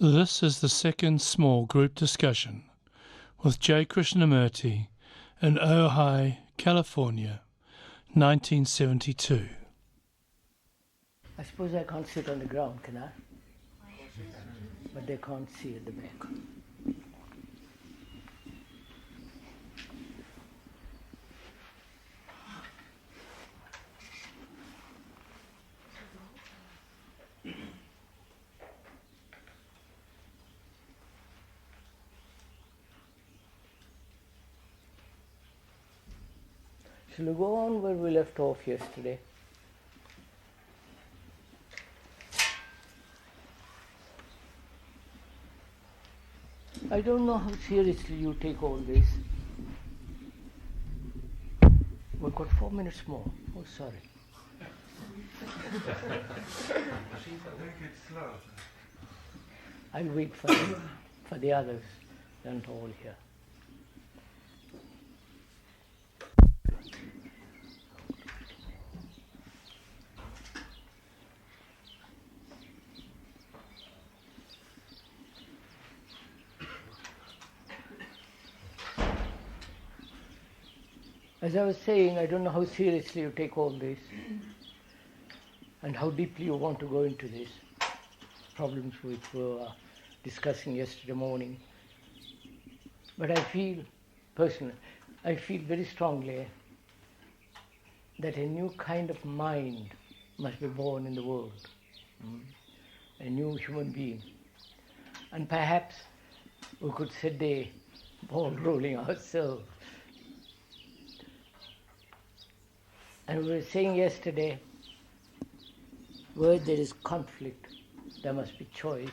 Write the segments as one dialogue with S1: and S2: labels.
S1: This is the second small group discussion with J. Krishnamurti in Ojai, California, 1972.
S2: I suppose I can't sit on the ground, can I? But they can't see at the back. Shall we go on where we left off yesterday? I don't know how seriously you take all this. We've got 4 minutes more. Oh, sorry.
S3: Take it slow.
S2: I'll wait for the others. They're not all here. As I was saying, I don't know how seriously you take all this and how deeply you want to go into this. Problems which we were discussing yesterday morning. But I feel, personally, I feel very strongly that a new kind of mind must be born in the world. A new human being. And perhaps we could set the ball rolling ourselves. And we were saying yesterday, where there is conflict, there must be choice.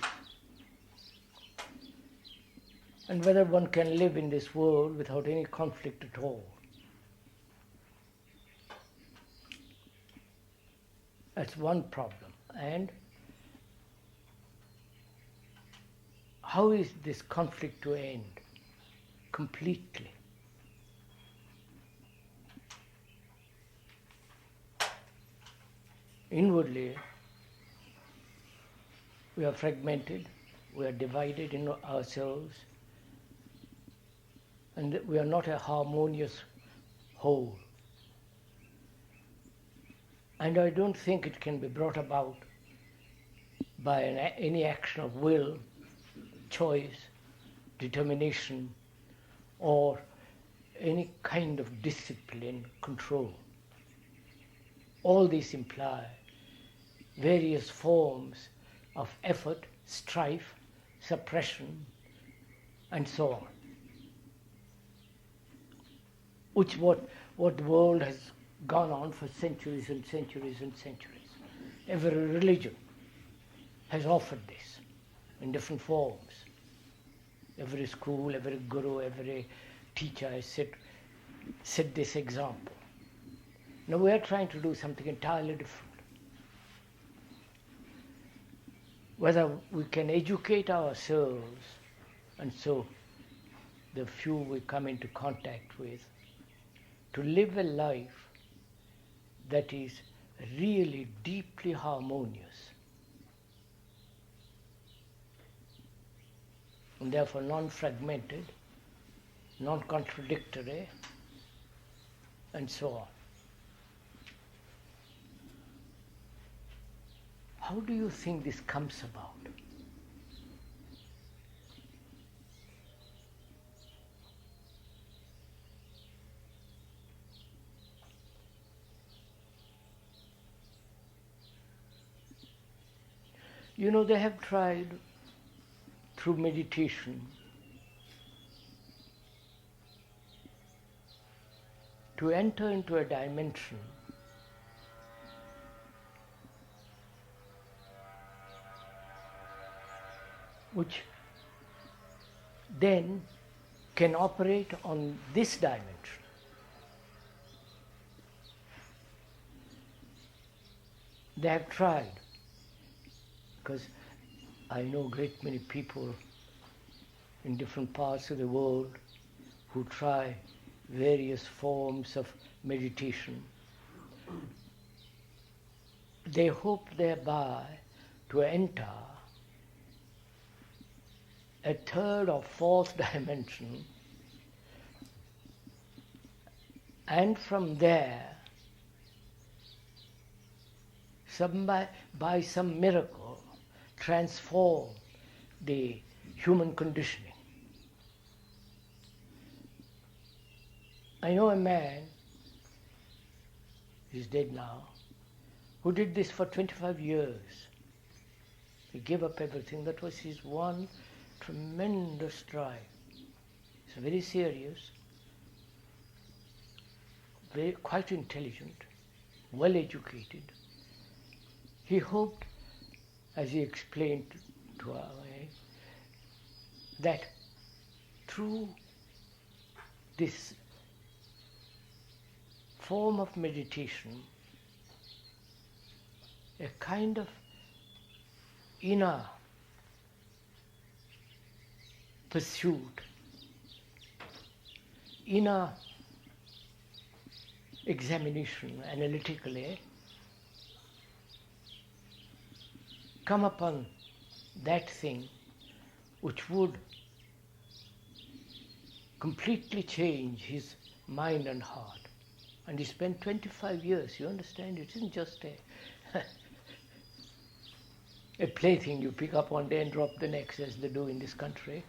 S2: And whether one can live in this world without any conflict at all. That's one problem. And how is this conflict to end completely? Inwardly, we are fragmented, we are divided in ourselves, and we are not a harmonious whole. And I don't think it can be brought about by any action of will, choice, determination, or any kind of discipline, control. All these imply various forms of effort, strife, suppression, and so on. Which what the world has gone on for centuries and centuries and centuries. Every religion has offered this in different forms. Every school, every guru, every teacher has set this example. Now we are trying to do something entirely different. Whether we can educate ourselves, and so the few we come into contact with, to live a life that is really deeply harmonious, and therefore non-fragmented, non-contradictory, and so on. How do you think this comes about? You know, they have tried through meditation to enter into a dimension which then can operate on this dimension. They have tried, because I know a great many people in different parts of the world who try various forms of meditation. They hope thereby to enter a third or fourth dimension, and from there, by some miracle, transform the human conditioning. I know a man, he's dead now, who did this for 25 years. He gave up everything. That was his one tremendous drive. He's very serious, quite intelligent, well educated. He hoped, as he explained to us, that through this form of meditation, a kind of inner pursuit, inner examination analytically, come upon that thing which would completely change his mind and heart. And he spent 25 years, you understand? It isn't just a plaything you pick up one day and drop the next, as they do in this country.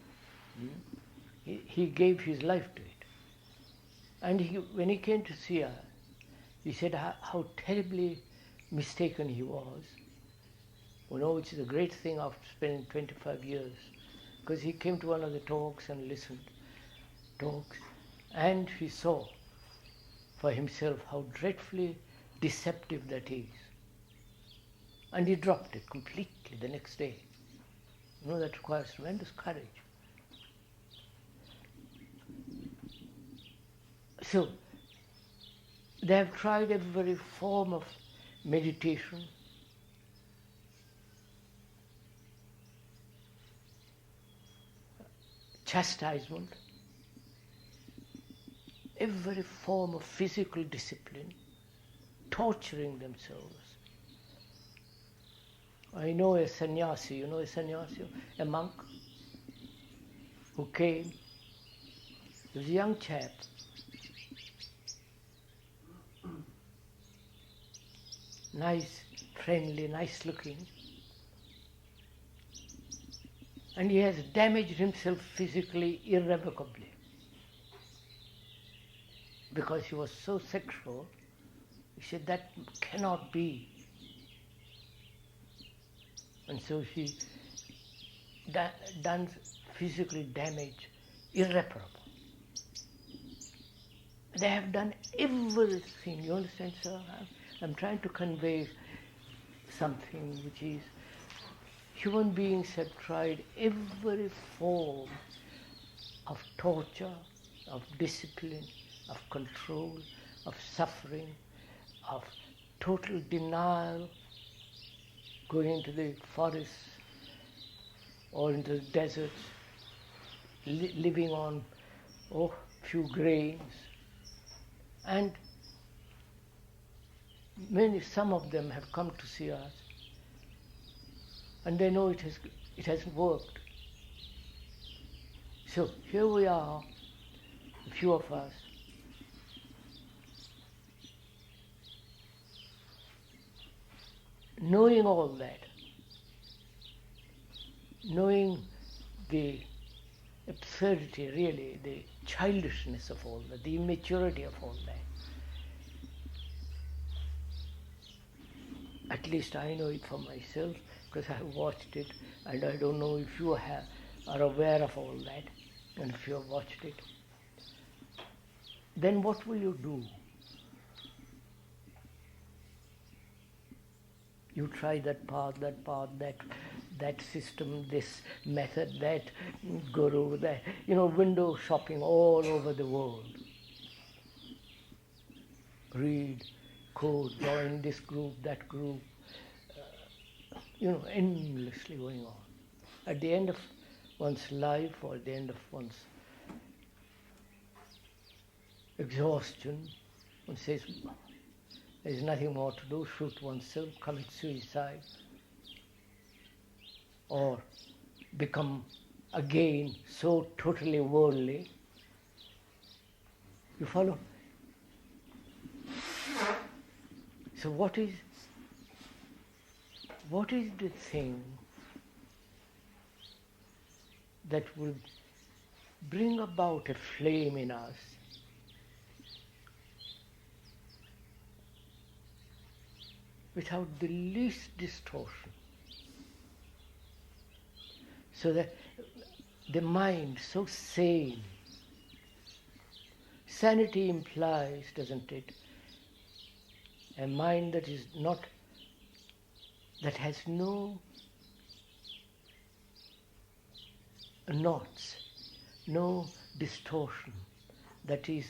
S2: He gave his life to it. And when he came to see us, he said how terribly mistaken he was. You know, which is a great thing after spending 25 years. Because he came to one of the talks and listened, and he saw for himself how dreadfully deceptive that is. And he dropped it completely the next day. You know, that requires tremendous courage. So, they have tried every form of meditation, chastisement, every form of physical discipline, torturing themselves. I know a sannyasi, you know a sannyasi, a monk, who came. He was a young chap. Nice, friendly, nice looking. And he has damaged himself physically irrevocably. Because he was so sexual, he said that cannot be. And so he done physically damage irreparable. They have done everything, you understand, sir? I'm trying to convey something which is, human beings have tried every form of torture, of discipline, of control, of suffering, of total denial, going into the forests or into the deserts, living on few grains. And some of them have come to see us, and they know it hasn't worked. So here we are, a few of us, knowing all that, knowing the absurdity, really, the childishness of all that, the immaturity of all that. At least I know it for myself, because I have watched it, and I don't know if you are aware of all that, and if you have watched it. Then what will you do? You try that path, that system, this method, that guru, that, window shopping all over the world. Read, quote, join this group, that group, endlessly going on. At the end of one's life, or at the end of one's exhaustion, one says, there's nothing more to do, shoot oneself, commit suicide, or become again so totally worldly. You follow? So what is the thing that will bring about a flame in us without the least distortion, so that the mind so sane? Sanity implies, doesn't it, a mind that is not, that has no knots, no distortion, that is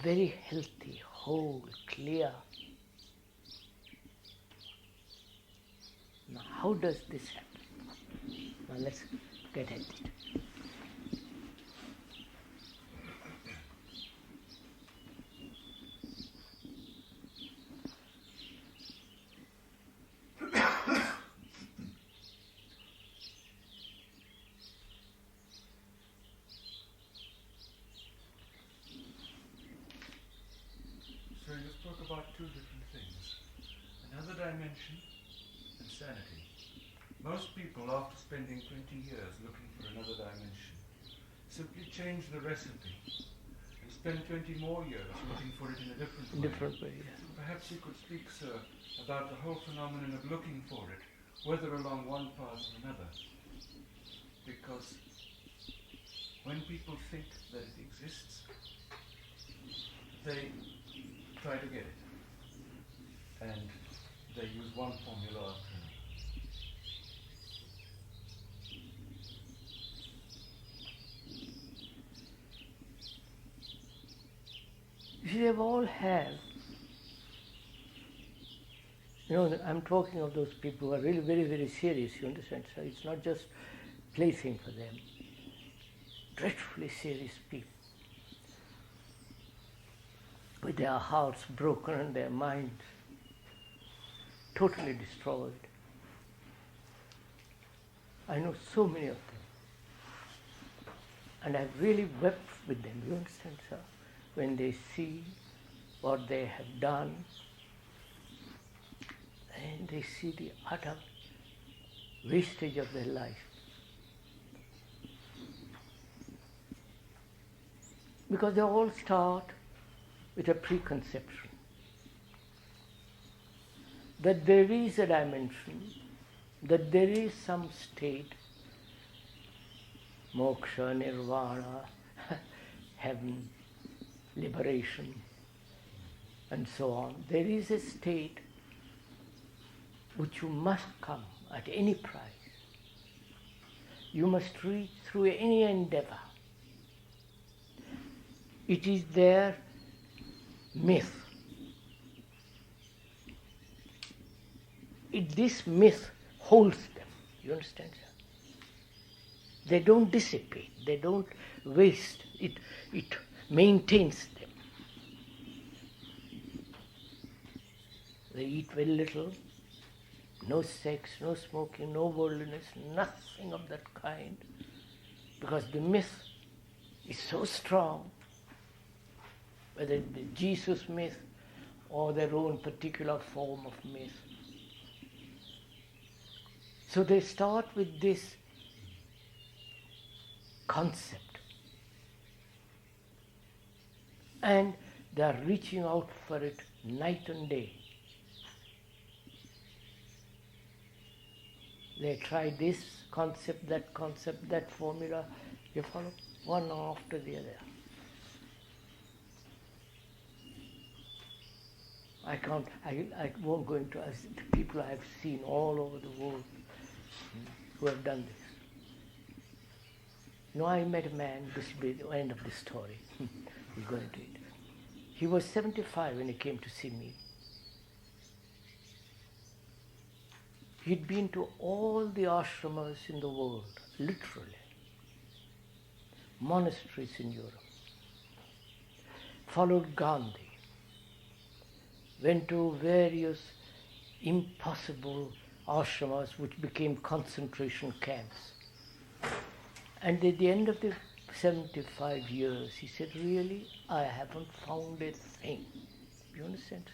S2: very healthy, whole, clear. Now, how does this happen? Now, let's get at it.
S3: So you spoke about two different things. Another dimension and sanity. Most people, after spending 20 years looking for another dimension, simply change the recipe and spend 20 more years looking for it in a different way.
S2: Yeah.
S3: Perhaps you could speak, sir, about the whole phenomenon of looking for it, whether along one path or another. Because when people think that it exists, they try to get it. And they use one formula after another.
S2: They all have. You know, I'm talking of those people who are really very, very serious, you understand? So it's not just plaything for them. Dreadfully serious people, with their hearts broken and their minds totally destroyed. I know so many of them. And I've really wept with them, you understand, sir? When they see what they have done, and they see the utter wastage of their life. Because they all start with a preconception that there is a dimension, that there is some state, moksha, nirvana, heaven, liberation, and so on. There is a state which you must come at any price. You must reach through any endeavor. It is their myth. This myth holds them, you understand, sir? They don't dissipate, they don't waste, it maintains them. They eat very little, no sex, no smoking, no worldliness, nothing of that kind, because the myth is so strong, whether it be Jesus myth or their own particular form of myth. So they start with this concept, and they are reaching out for it night and day. They try this concept, that formula, you follow, one after the other. I won't go into the people I have seen all over the world who have done this. You know, I met a man, this will be the end of the story, we'll go into it. He was 75 when he came to see me. He'd been to all the ashramas in the world, literally, monasteries in Europe, followed Gandhi, went to various impossible ashramas which became concentration camps, And at the end of the 75 years, he said, really, I haven't found a thing. You understand?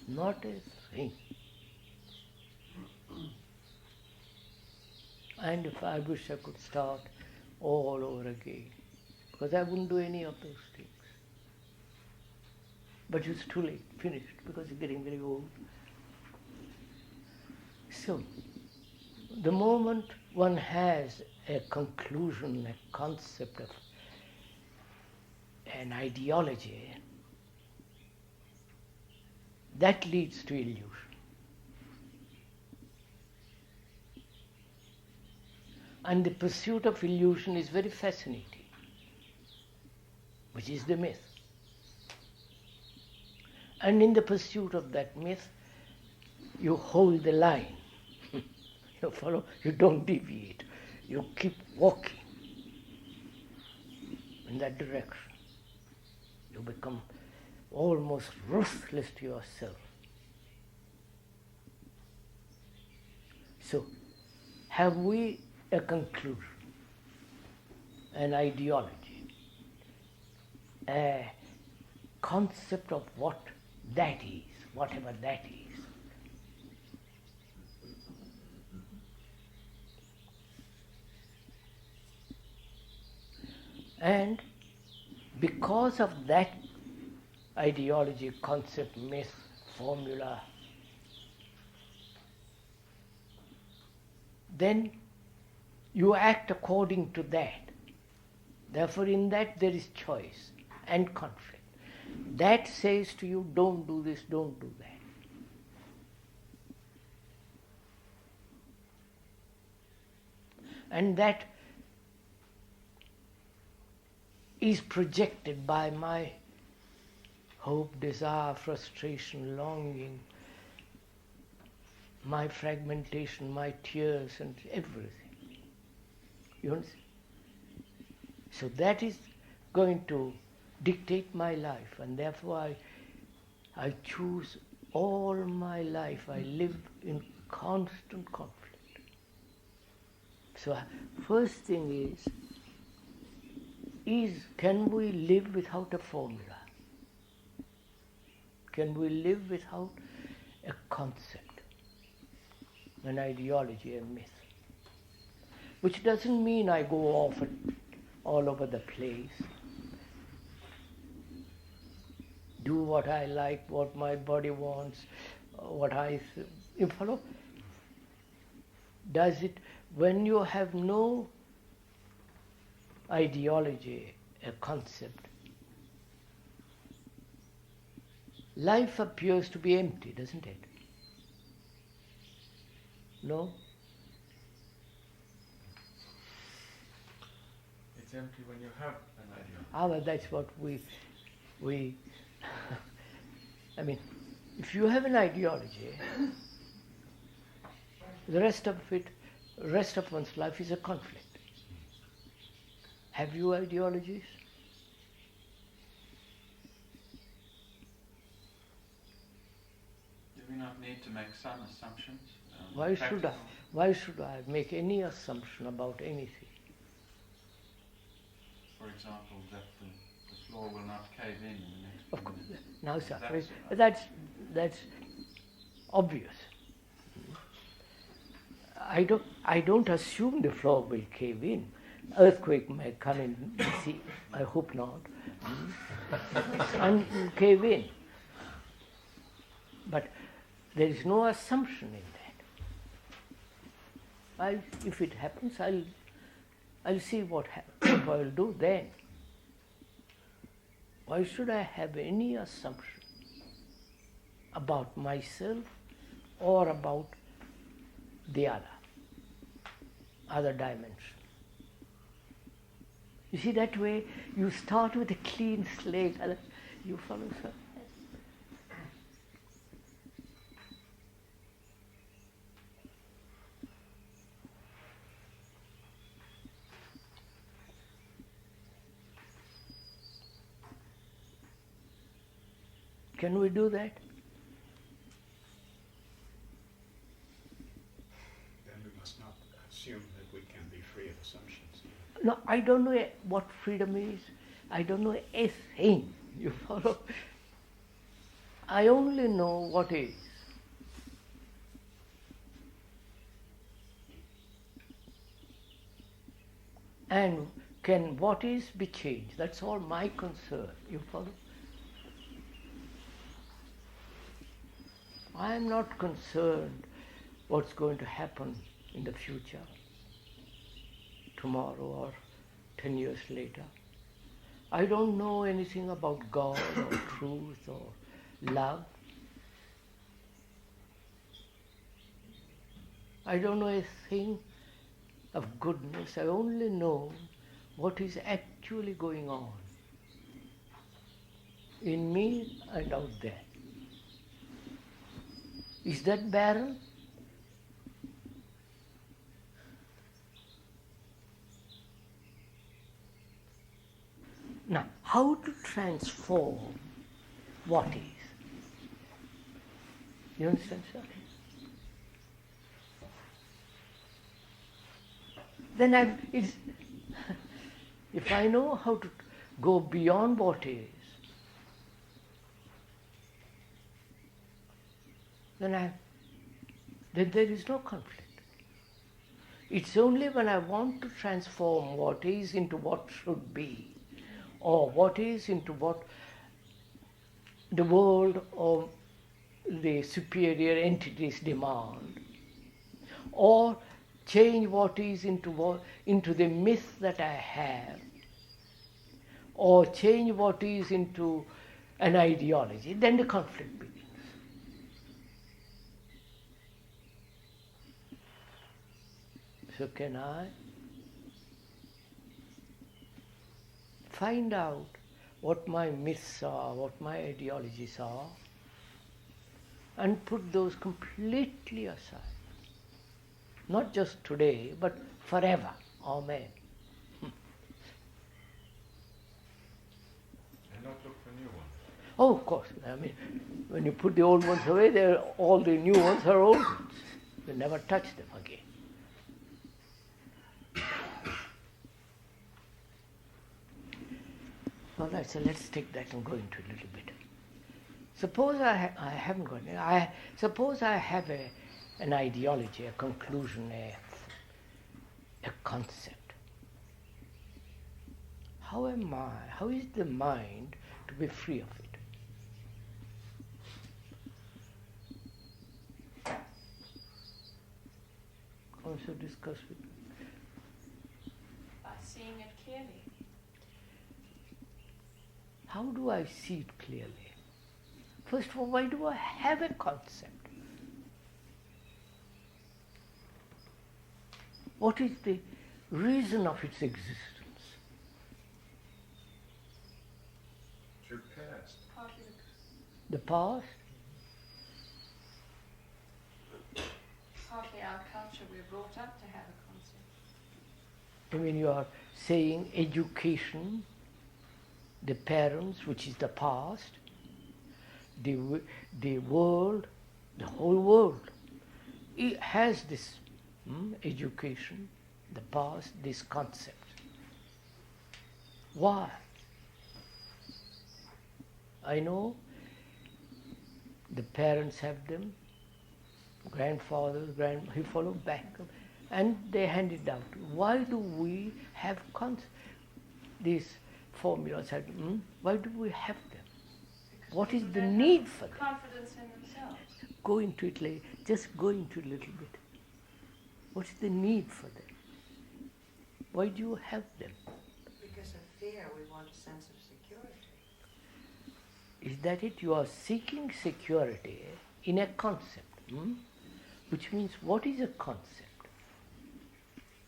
S2: Not a thing. And if I wish I could start all over again, because I wouldn't do any of those things. But it's too late, finished, because you're getting very old. So, the moment one has a conclusion, a concept of an ideology, that leads to illusion. And the pursuit of illusion is very fascinating, which is the myth. And in the pursuit of that myth, you hold the line. You follow, you don't deviate. You keep walking in that direction. You become almost ruthless to yourself. So, have we a conclusion, an ideology, a concept of what that is, whatever that is? And because of that ideology, concept, myth, formula, then you act according to that. Therefore, in that there is choice and conflict. That says to you, don't do this, don't do that. And that is projected by my hope, desire, frustration, longing, my fragmentation, my tears, and everything. You understand? So that is going to dictate my life, and therefore I choose all my life. I live in constant conflict. So first thing is can we live without a formula? Can we live without a concept, an ideology, a myth? Which doesn't mean I go off all over the place, do what I like, what my body wants, you follow? Does it, when you have no ideology, a concept, life appears to be empty, doesn't it? No?
S3: It's empty when you have an idea.
S2: Well, that's what we I mean, if you have an ideology, the rest of one's life is a conflict. Have you ideologies?
S4: Do we not need to make some assumptions?
S2: Why should I make any assumption about anything?
S4: For example, that the floor will not cave in the next
S2: Of course.
S4: minute.
S2: Now, sir,
S4: That's
S2: that's obvious. I don't assume the floor will cave in. Earthquake may come in the sea. I hope not. And cave in. But there is no assumption in that. If it happens, I'll see what I'll do then. Why should I have any assumption about myself or about the other dimension? You see, that way you start with a clean slate. You follow, sir? Can we do that?
S5: Then we must not assume that we can be free of assumptions.
S2: No, I don't know what freedom is. I don't know a thing. You follow? I only know what is. And can what is be changed? That's all my concern. You follow? I am not concerned what's going to happen in the future, tomorrow or 10 years later. I don't know anything about God or truth or love. I don't know a thing of goodness. I only know what is actually going on in me and out there. Is that barren? Now, how to transform what is? You understand, sir? Then if I know how to go beyond what is, then there is no conflict. It's only when I want to transform what is into what should be, or what is into what the world or the superior entities demand, or change what is into the myth that I have, or change what is into an ideology, then the conflict begins. So can I find out what my myths are, what my ideologies are, and put those completely aside? Not just today, but forever. Amen.
S3: And not look for new ones.
S2: Oh, of course. I mean, when you put the old ones away, all the new ones are old ones. You never touch them again. All right, so let's take that and go into a little bit. Suppose I haven't got it. Suppose I have an ideology, a conclusion, a concept. How is the mind to be free of it? Also discuss with me.
S5: By seeing it clearly.
S2: How do I see it clearly? First of all, why do I have a concept? What is the reason of its existence?
S3: Your past.
S2: The past?
S5: Partly our culture, we're brought up to have a concept.
S2: I mean, you are saying education, the parents, which is the past, the world, the whole world, it has this education, the past, this concept. Why? I know the parents have them, grandfathers, he followed back, and they hand it down. Why do we have these formulas? Why do we have them? What is the need for them?
S5: Confidence in themselves.
S2: Go into it later. Just go into it a little bit. What is the need for them? Why do you have them?
S6: Because of fear, we want a sense of security.
S2: Is that it? You are seeking security in a concept. Which means, what is a concept?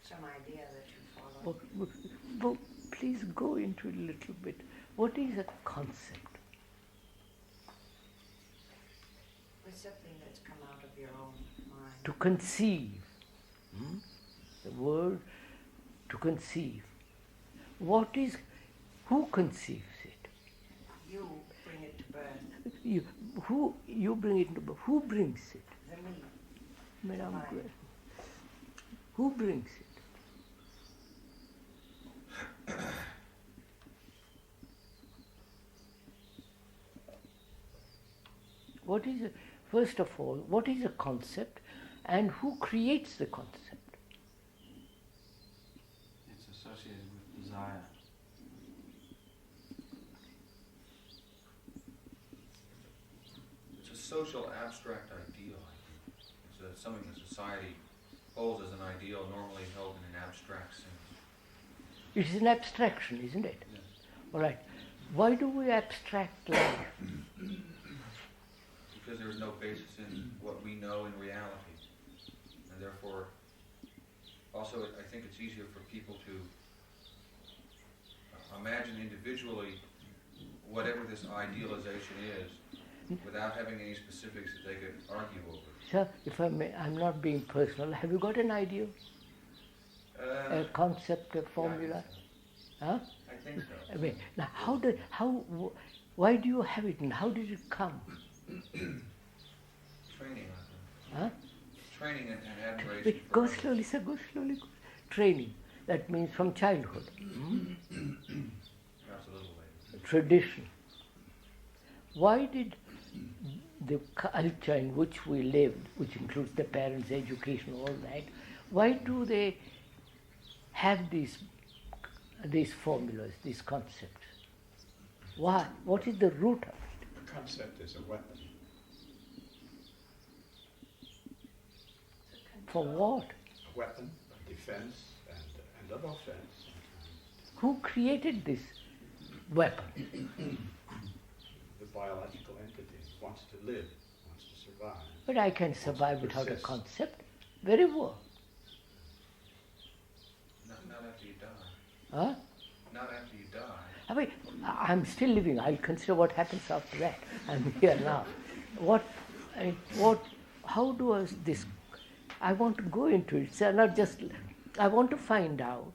S6: Some idea that you follow.
S2: But please go into it a little bit. What is a concept?
S6: It's something that's come out of your own mind.
S2: To conceive. The word to conceive. Who conceives it?
S6: You bring it to birth.
S2: You bring it to birth. Who brings it?
S6: The me.
S2: Madam,
S6: Mind.
S2: who brings it? what is first of all, what is a concept and who creates the concept?
S4: It's associated with desire.
S7: It's a social abstract ideal, I think. It's something that society holds as an ideal, normally held in an abstract sense.
S2: It is an abstraction, isn't it?
S7: Yes.
S2: All right. Why do we abstract life?
S7: Because there is no basis in what we know in reality. And therefore, also I think it's easier for people to imagine individually whatever this idealization is without having any specifics that they could argue over.
S2: Sir, if I may, I'm not being personal. Have you got an idea? A concept, a formula? Huh?
S7: I think so.
S2: I mean, now, why do you have it and how did it come?
S7: Training, I think.
S2: Huh?
S7: Training and admiration.
S2: Wait, go slowly, sir, go slowly. Training, that means from childhood.
S7: Perhaps a little later.
S2: Tradition. Why did the culture in which we lived, which includes the parents' education, all that, why do they have these formulas, these concepts? Why? What is the root of it?
S8: A concept is a weapon.
S2: For what?
S8: A weapon of defense and of offense sometimes.
S2: Who created this weapon?
S8: The biological entity wants to live, wants to survive.
S2: But I can survive without a concept. Very well.
S7: Not after you die.
S2: Huh?
S7: Not after you die.
S2: I mean, I'm still living. I'll consider what happens after that. I'm here now. How do I want to go into it. So not just, I want to find out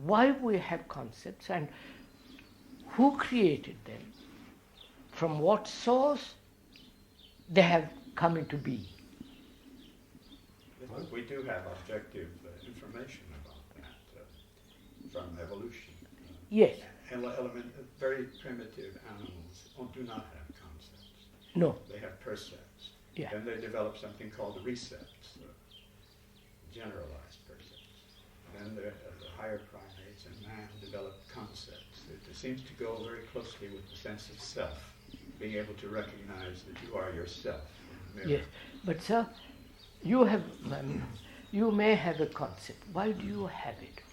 S2: why we have concepts and who created them, from what source they have come into being.
S8: We do have objective information about that from evolution.
S2: Yes.
S8: Very primitive animals do not have concepts.
S2: No.
S8: They have percepts.
S2: Yeah.
S8: Then they develop something called recepts, generalized percepts. Then the higher primates and man develop concepts. It seems to go very closely with the sense of self, being able to recognize that you are yourself in the mirror.
S2: Yes. But sir, you may have a concept. Why do you have it?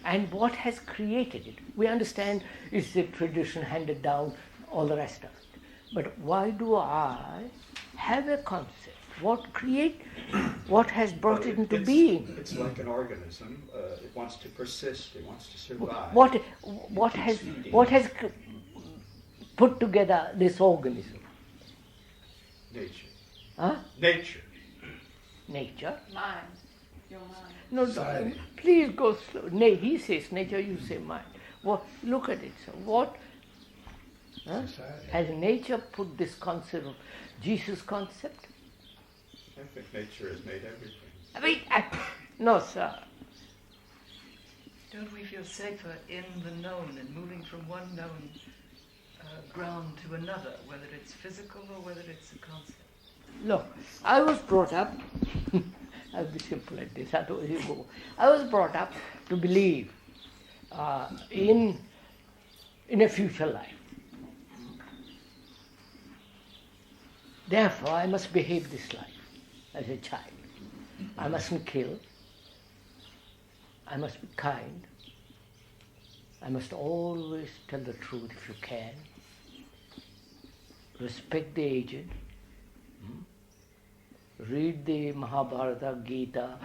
S2: And what has created it? We understand it's the tradition handed down, all the rest of it. But why do I have a concept? What has brought it into being?
S8: It's like an organism. It wants to persist. It wants to survive.
S2: What has put together this organism?
S8: Nature.
S2: Huh?
S8: Nature.
S2: Nature.
S5: Mind. Your mind.
S2: No,
S8: Society.
S2: please go slow. He says nature, you say mind. Look at it. So what
S8: Society.
S2: has nature put this concept of Jesus concept?
S8: I think nature has made everything.
S2: I mean, no, sir.
S9: Don't we feel safer in the known and moving from one known ground to another, whether it's physical or whether it's a concept?
S2: Look, I was brought up, I'll be simple like this, otherwise you go. I was brought up to believe in a future life. Therefore, I must behave this life as a child. I mustn't kill. I must be kind. I must always tell the truth if you can. Respect the aged. Read the Mahabharata, Gita,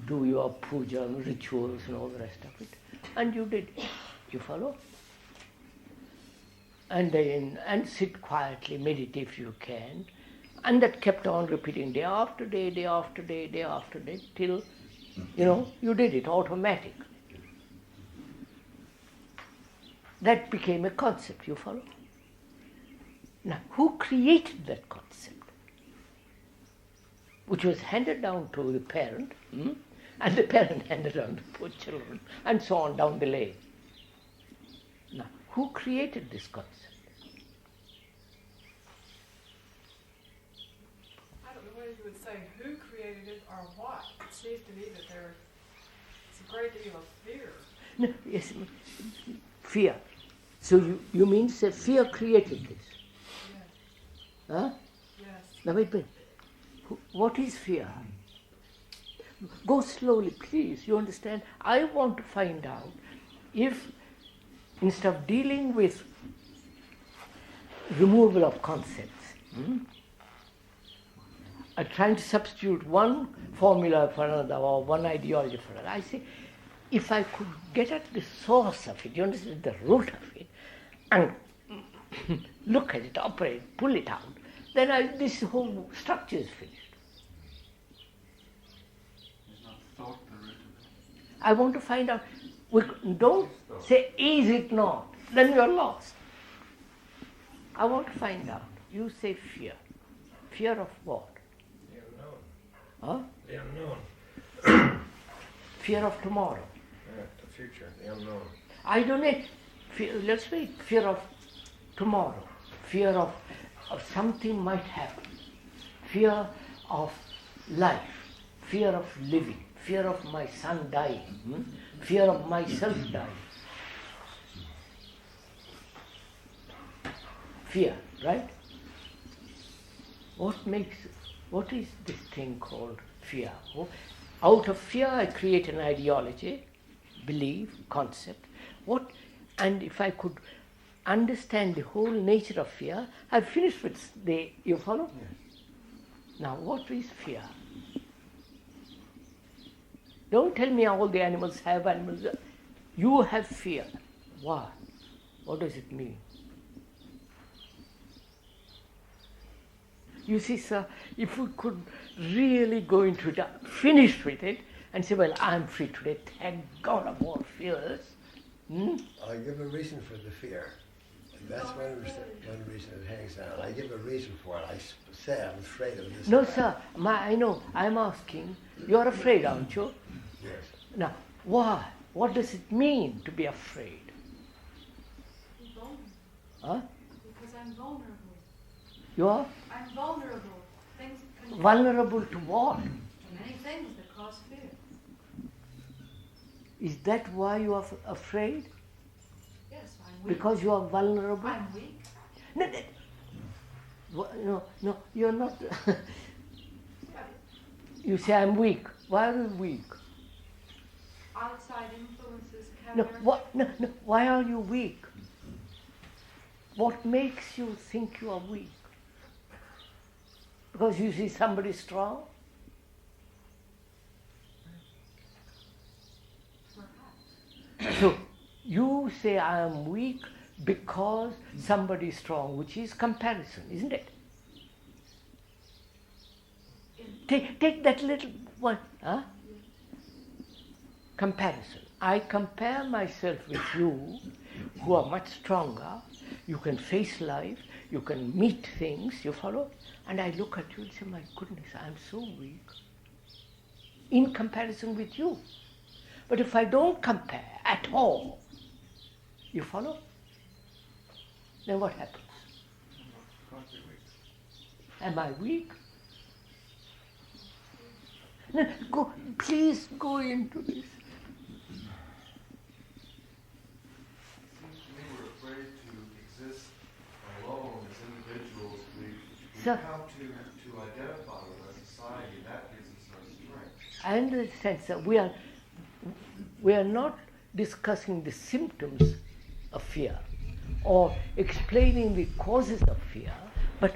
S2: do your puja, rituals and all the rest of it. And you did it. You follow? And sit quietly, meditate if you can. And that kept on repeating day after day, day after day, day after day, till, you did it automatic. That became a concept, you follow? Now, who created that concept? Which was handed down to the parent, and the parent handed down to poor children, and so on down the lane. Now, who created this concept?
S5: would say who created it or what. It seems to me that there's a great deal of fear.
S2: No, yes, fear. So you mean say fear created this?
S5: Yes.
S2: Huh?
S5: Yes.
S2: Now wait. What is fear? Go slowly, please. You understand? I want to find out if, instead of dealing with removal of concepts, trying to substitute one formula for another or one ideology for another, I say, if I could get at the source of it, you understand, the root of it, and look at it, operate, pull it out, then this whole structure is finished.
S4: Is not thought the root of it?
S2: I want to find out. Don't say, is it not? Then you're lost. I want to find out. You say fear. Fear of what?
S10: The unknown.
S2: Huh?
S10: The unknown.
S2: Fear of tomorrow.
S10: The future, the unknown.
S2: I don't know. Let's wait. Fear of tomorrow. Fear of something might happen. Fear of life. Fear of living. Fear of my son dying. Fear of myself dying. Fear, right? What is this thing called fear? Out of fear I create an ideology, belief, concept. And if I could understand the whole nature of fear, I've finished with you follow? Yes. Now what is fear? Don't tell me all the animals have animals. You have fear. Why? What does it mean? You see, sir, if we could really go into it, finish with it, and say, well, I'm free today, thank God of all fears.
S10: I give a reason for the fear. That's one reason it hangs on. I give a reason for it. I say I'm afraid of this.
S2: No, sir, I know. I'm asking, you're afraid, aren't you?
S10: Yes.
S2: Now, why? What does it mean to be afraid?
S5: Vulnerable.
S2: Huh?
S5: Because I'm vulnerable.
S2: You are?
S5: I'm vulnerable. Things can
S2: Vulnerable to what?
S5: many things that cause fear.
S2: Is that why you are afraid?
S5: Yes, I'm weak.
S2: Because you are vulnerable?
S5: I'm weak.
S2: No, you're not. You say I'm weak. Why are you weak?
S5: Outside influences
S2: No,
S5: counter.
S2: why are you weak? What makes you think you are weak? Because you see somebody strong? So you say I am weak because somebody is strong, which is comparison, isn't it? Take that little one, huh? Comparison. I compare myself with you, who are much stronger. You can face life, you can meet things, you follow? And I look at you and say, my goodness, I'm so weak in comparison with you. But if I don't compare at all, you follow? Then what happens? Am I weak? No, please go into this.
S11: We were afraid to exist alone as individuals. We
S2: Sir,
S11: come to identify with a society. That gives us our strength.
S2: I understand, sir. We are not discussing the symptoms of fear or explaining the causes of fear, but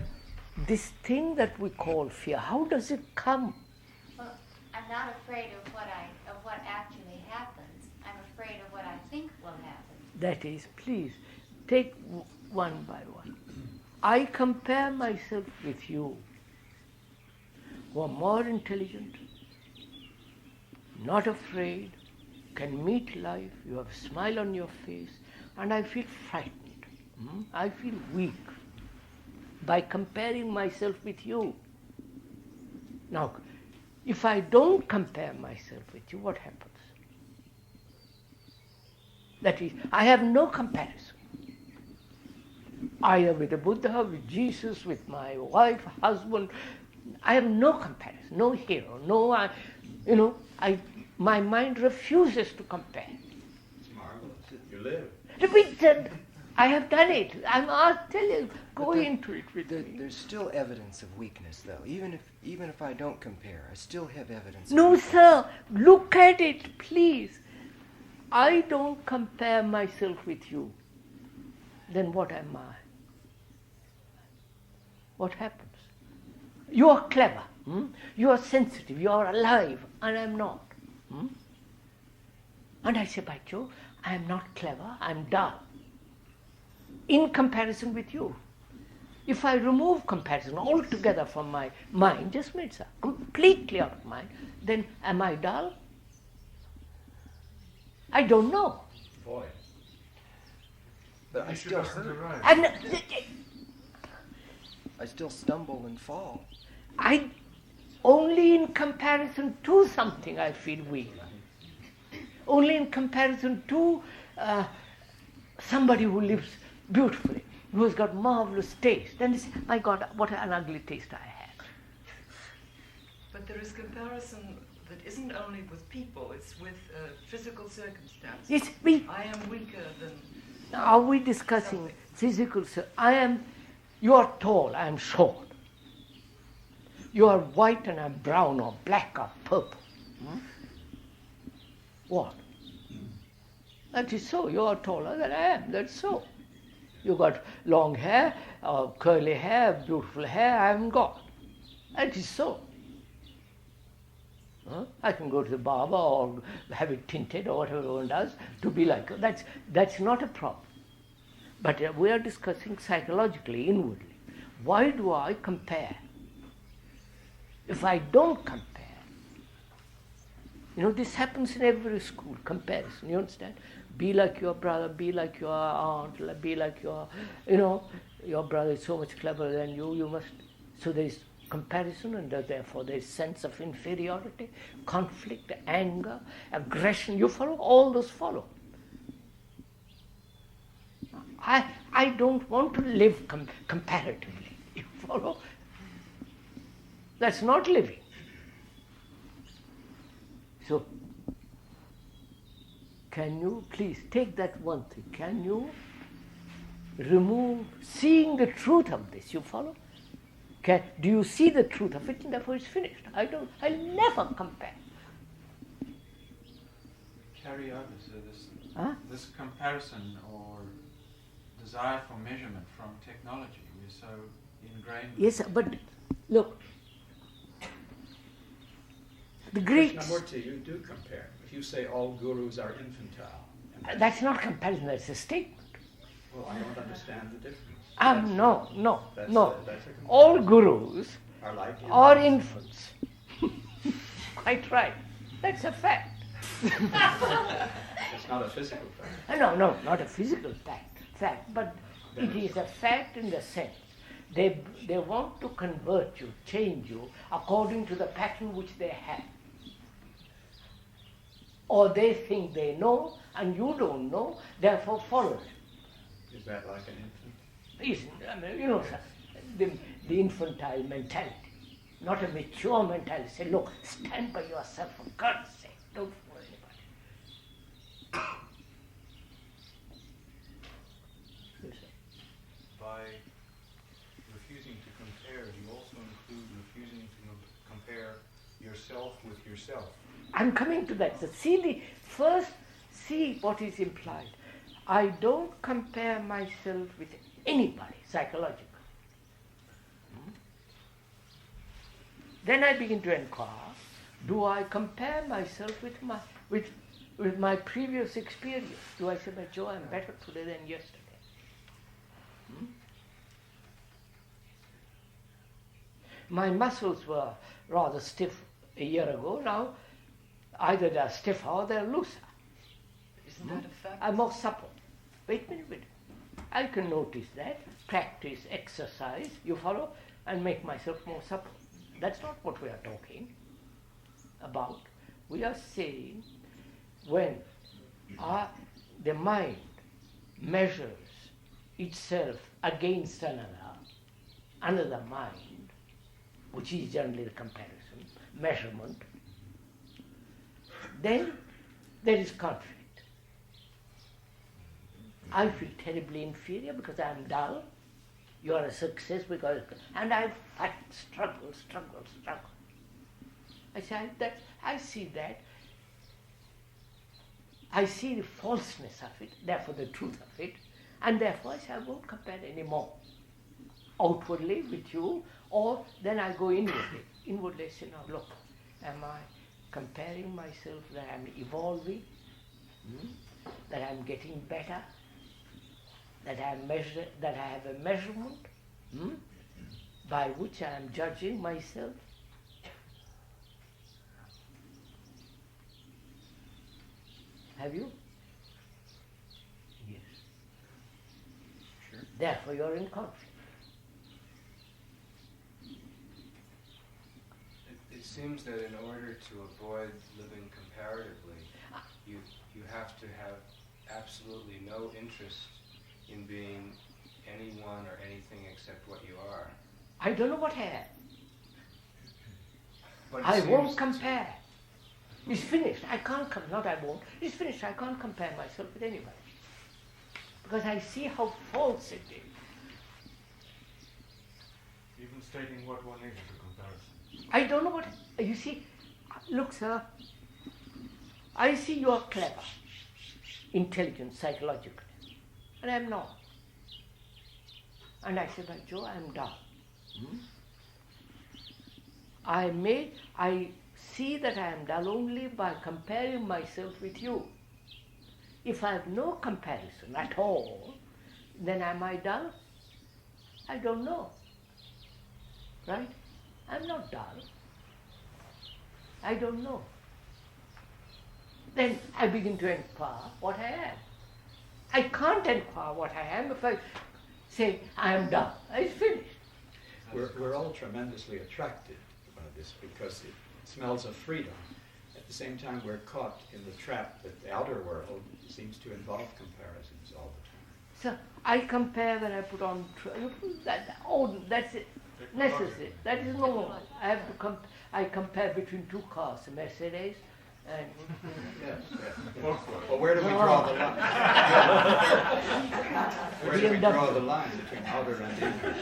S2: this thing that we call fear, how does it come?
S12: Well, I'm not afraid of what actually happens. I'm afraid of what I think will happen.
S2: That is, please, take one by one. I compare myself with you, who are more intelligent, not afraid, can meet life, you have a smile on your face, and I feel frightened. I feel weak by comparing myself with you. Now, if I don't compare myself with you, what happens? That is, I have no comparison. Either with the Buddha, with Jesus, with my wife, husband, I have no comparison, no hero, no, my mind refuses to compare.
S8: It's marvelous. You live.
S2: I have done it. I'll tell you, go into it with me.
S13: There's still evidence of weakness, though. Even if I don't compare, I still have evidence.
S2: No,
S13: of weakness.
S2: sir. Look at it, please. I don't compare myself with you. Then what am I? What happens? You are clever. You are sensitive. You are alive, and I'm not. And I say, by Jove, I am not clever. I am dull. In comparison with you. If I remove comparison altogether from my mind, just minutes, completely out of mind, then am I dull? I don't know.
S8: Boy.
S13: But I still hurt. I still stumble and fall.
S2: Only in comparison to something I feel weak. Only in comparison to somebody who lives beautifully, who has got marvelous taste. And say, my God, what an ugly taste I have.
S9: But there is comparison that isn't only with people, it's with physical circumstances.
S2: Yes,
S9: I am weaker than...
S2: Are we discussing physical? You are tall, I am short. You are white and I am brown or black or purple. What? That is so. You are taller than I am. That's so. You got long hair, curly hair, beautiful hair. I haven't got. That is so. I can go to the barber or have it tinted or whatever one does to be like her. That's not a problem. But we are discussing psychologically, inwardly. Why do I compare? If I don't compare, this happens in every school, comparison, you understand? Be like your brother, be like your aunt, be like your brother is so much cleverer than you must. So there is comparison, and therefore there is sense of inferiority, conflict, anger, aggression. You follow? All those follow. I don't want to live comparatively. You follow? That's not living. So, can you please take that one thing? Can you remove seeing the truth of this? You follow? Do you see the truth of it? And therefore it's finished. I'll never compare.
S4: Carry over this comparison or desire for measurement from technology. We're so ingrained.
S2: Yes, but look, the Greeks.
S8: Krishnamurti, you do compare. If you say all gurus are infantile.
S2: That's not comparison, that's a statement.
S8: Well, I don't understand the difference.
S2: No.
S8: That's
S2: all gurus are infants. Quite right. That's a fact.
S8: It's not a physical fact.
S2: No, not a physical fact, but it is a fact in the sense they want to convert you, change you according to the pattern which they have. Or they think they know and you don't know, therefore follow it.
S8: Is that like an infant?
S2: The infantile mentality, not a mature mentality. Say, look, stand by yourself for God's sake, don't fool anybody.
S11: By refusing to compare, you also include refusing to compare yourself with yourself.
S2: I'm coming to that. So see what is implied. I don't compare myself with anybody psychologically. Then I begin to inquire, do I compare myself with my previous experience? Do I say, by Joe, I'm better today than yesterday? My muscles were rather stiff a year ago. Now, either they're stiffer or they're looser.
S9: Isn't that a fact?
S2: I'm more supple. Wait a minute. I can notice that, practice, exercise, you follow, and make myself more supple. That's not what we are talking about. We are saying when the mind measures itself against another mind, which is generally the comparison, measurement, then there is conflict. I feel terribly inferior because I am dull. You are a success because, and I fight, struggle. I see that. I see the falseness of it, therefore the truth of it, and therefore I say I won't compare anymore. Outwardly with you, or then I go inwardly. Inwardly I say, now look, am I comparing myself that I am evolving, that I am getting better, that I have a measurement by which I am judging myself? Have you? Yes. Sure. Therefore you are in conflict.
S13: It seems that in order to avoid living comparatively, you have to have absolutely no interest in being anyone or anything except what you are.
S2: I don't know what I am. I won't compare. It's finished. I can't not I won't. It's finished. I can't compare myself with anybody. Because I see how false it is.
S3: Even stating what one is a comparison.
S2: I don't know what, you see, look sir, I see you are clever, intelligent, psychologically, and I am not. And I say, by Joe, I am dull. I see that I am dull only by comparing myself with you. If I have no comparison at all, then am I dull? I don't know. Right? I'm not dull. I don't know. Then I begin to inquire what I am. I can't inquire what I am if I say I am dull. It's finished.
S8: We're all tremendously attracted by this because it smells of freedom. At the same time, we're caught in the trap that the outer world seems to involve comparisons all the time.
S2: So I compare when I put on that's it. Necessary. That is normal. I have to I compare between two cars, a Mercedes and
S8: yes. Well, where do we draw the line? Where do we draw the line between outer and inner?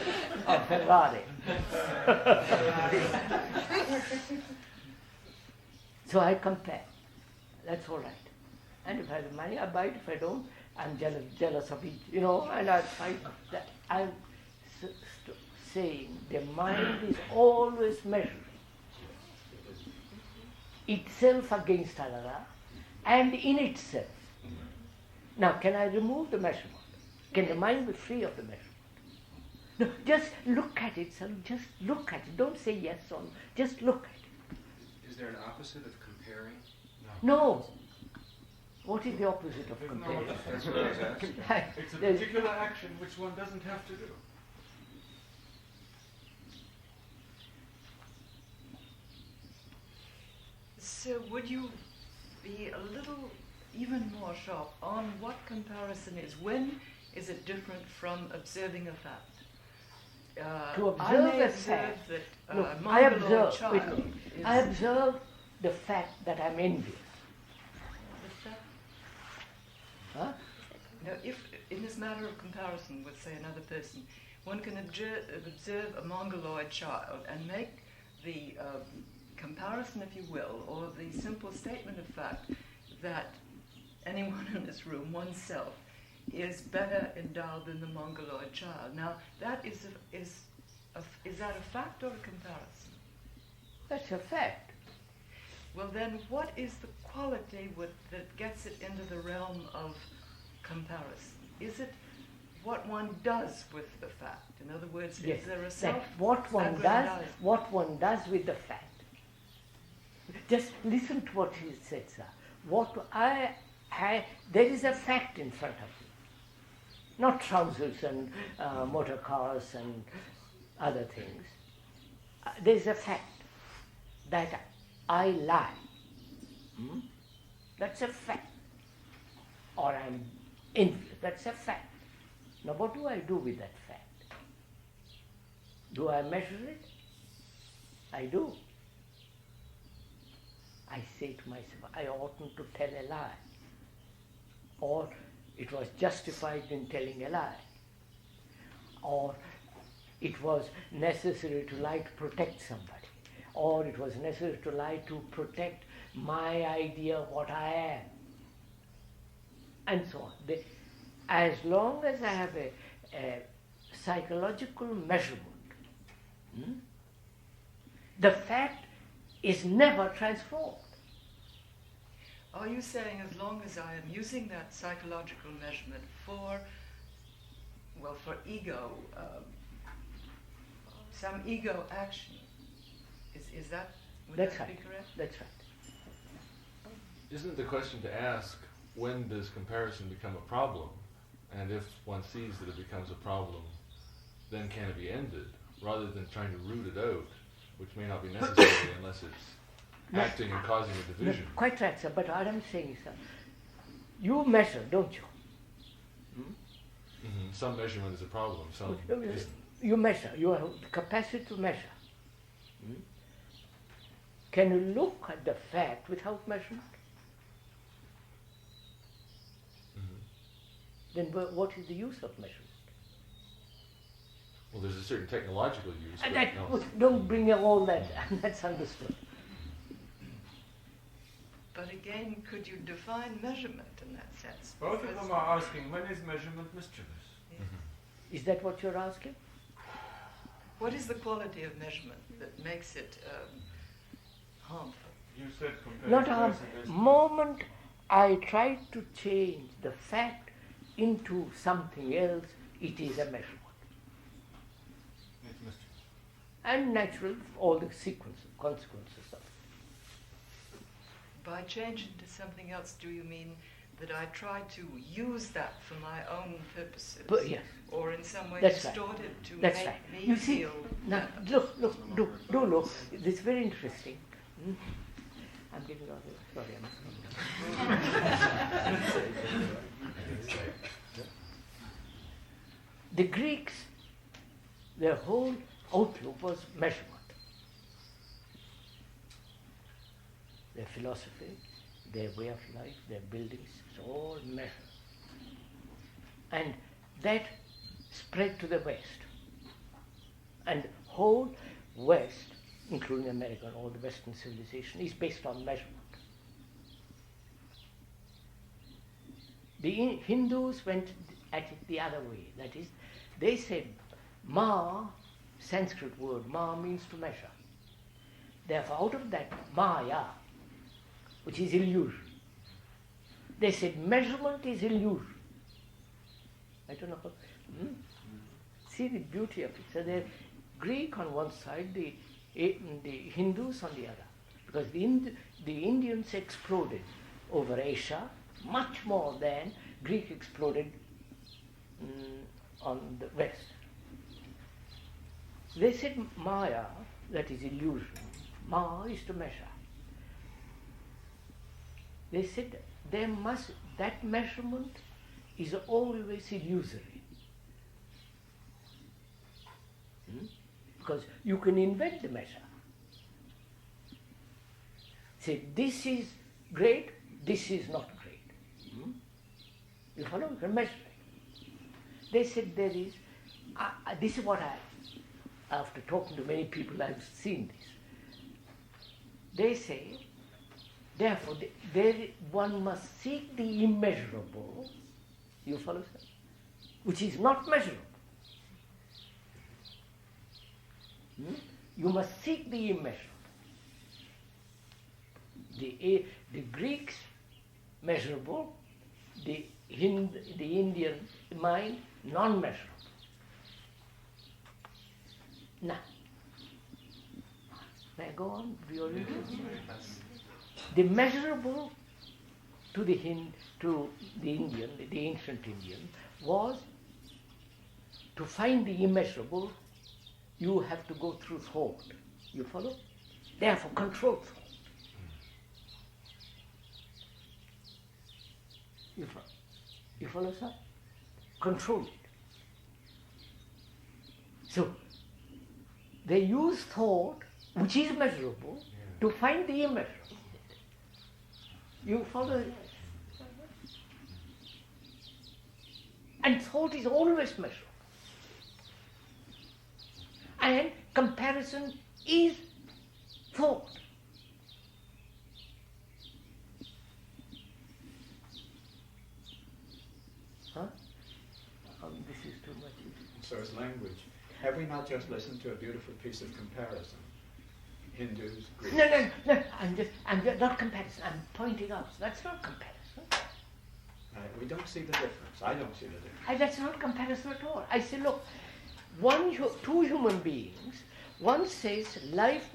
S2: A Ferrari. So I compare. That's all right. And if I have money, I buy it. If I don't, I'm jealous of each, and I fight that. I'm saying the mind is always measuring itself against another and in itself. Now, can I remove the measurement? Can the mind be free of the measurement? No, just look at it, son. Just look at it. Don't say yes or no. Just look at it.
S13: Is there an opposite of comparing?
S2: No. What is the opposite of comparing?
S13: No, that's what I was asking.
S3: It's a particular action which one doesn't have to do.
S9: So would you be a little even more sharp on what comparison is? When is it different from observing a fact?
S2: To observe a fact, look, I observe the fact that I'm envious. Huh?
S9: Now, if in this matter of comparison with, say, another person, one can observe a mongoloid child and make the comparison, if you will, or the simple statement of fact that anyone in this room, oneself, is better endowed than the mongoloid child. Now, that is that a fact or a comparison?
S2: That's a fact.
S9: Well, then, what is the quality that gets it into the realm of comparison? Is it what one does with the fact? In other words,
S2: yes,
S9: is there a self?
S2: What one does with the fact. Just listen to what he said, sir. There is a fact in front of you. Not trousers and motor cars and other things. There is a fact that I lie. That's a fact. Or I'm envious. That's a fact. Now what do I do with that fact? Do I measure it? I do. I say to myself, I oughtn't to tell a lie. Or it was justified in telling a lie. Or it was necessary to lie to protect somebody. Or it was necessary to lie to protect my idea of what I am. And so on. As long as I have a psychological measurement, the fact is never transformed.
S9: Are you saying as long as I am using that psychological measurement for ego, some ego action, is that, would
S2: That's
S9: that
S2: right.
S9: be correct?
S2: That's right.
S14: Isn't it the question to ask, when does comparison become a problem? And if one sees that it becomes a problem, then can it be ended? Rather than trying to root it out, which may not be necessary unless it's acting and causing a division.
S2: Quite right, sir. But what I'm saying is, sir, you measure, don't you?
S14: Some measurement is a problem, some isn't.
S2: You measure. You have the capacity to measure. Can you look at the fact without measurement? Then what is the use of measurement?
S14: Well, there's a certain technological use.
S2: And
S14: but
S2: that,
S14: no.
S2: don't bring all that. That's understood.
S9: But again, could you define measurement in that sense?
S3: Both of them are asking, when is measurement mischievous?
S2: Is that what you're asking?
S9: What is the quality of measurement that makes it harmful?
S3: You said
S2: Not harmful. Moment I try to change the fact into something else, it is a measurement.
S3: It's mischievous.
S2: And natural, all the consequences of it.
S9: By changing to something else, do you mean that I try to use that for my own purposes?
S2: But yes.
S9: Or in some way
S2: That's
S9: distort
S2: right.
S9: it to
S2: That's
S9: make
S2: right.
S9: me
S2: You see,
S9: feel
S2: now
S9: better?
S2: look. It's very interesting. I'm getting out of sorry, The Greeks, their whole outlook was measurement. Their philosophy, their way of life, their buildings, it's all measured. And that spread to the West. And whole West, including America and all the Western civilization, is based on measurement. The Hindus went at it the other way. That is, they said Ma, Sanskrit word, Ma means to measure. Therefore, out of that Maya, which is illusion, they said measurement is illusion. I don't know how. See the beauty of it. So they're Greek on one side, the Hindus on the other. Because the Indians exploded over Asia much more than Greek exploded on the West. They said Maya, that is illusion. Ma is to measure. They said that measurement is always illusory. Because you can invent the measure. Say, this is great, this is not great. You follow? You can measure it. They said there is, this is what after talking to many people, I've seen this. They say, therefore, one must seek the immeasurable, you follow, sir? Which is not measurable. You must seek the immeasurable. The Greeks, measurable, the Indian mind, non-measurable. Now, may I go on? The measurable to the Indian, the ancient Indian, was to find the immeasurable. You have to go through thought. You follow? Therefore, control thought. You follow, sir? Control it. So, they use thought which is measurable, to find the immeasurable. You follow it? And thought is always measurable. And comparison is thought. Huh? This is too much.
S8: So is language. Have we not just listened to a beautiful piece of comparison? Hindus, Greeks.
S2: No. I'm just not comparison. I'm pointing out. That's not comparison.
S8: We don't see the difference. I don't see the difference.
S2: That's not comparison at all. I say, look, two human beings. One says life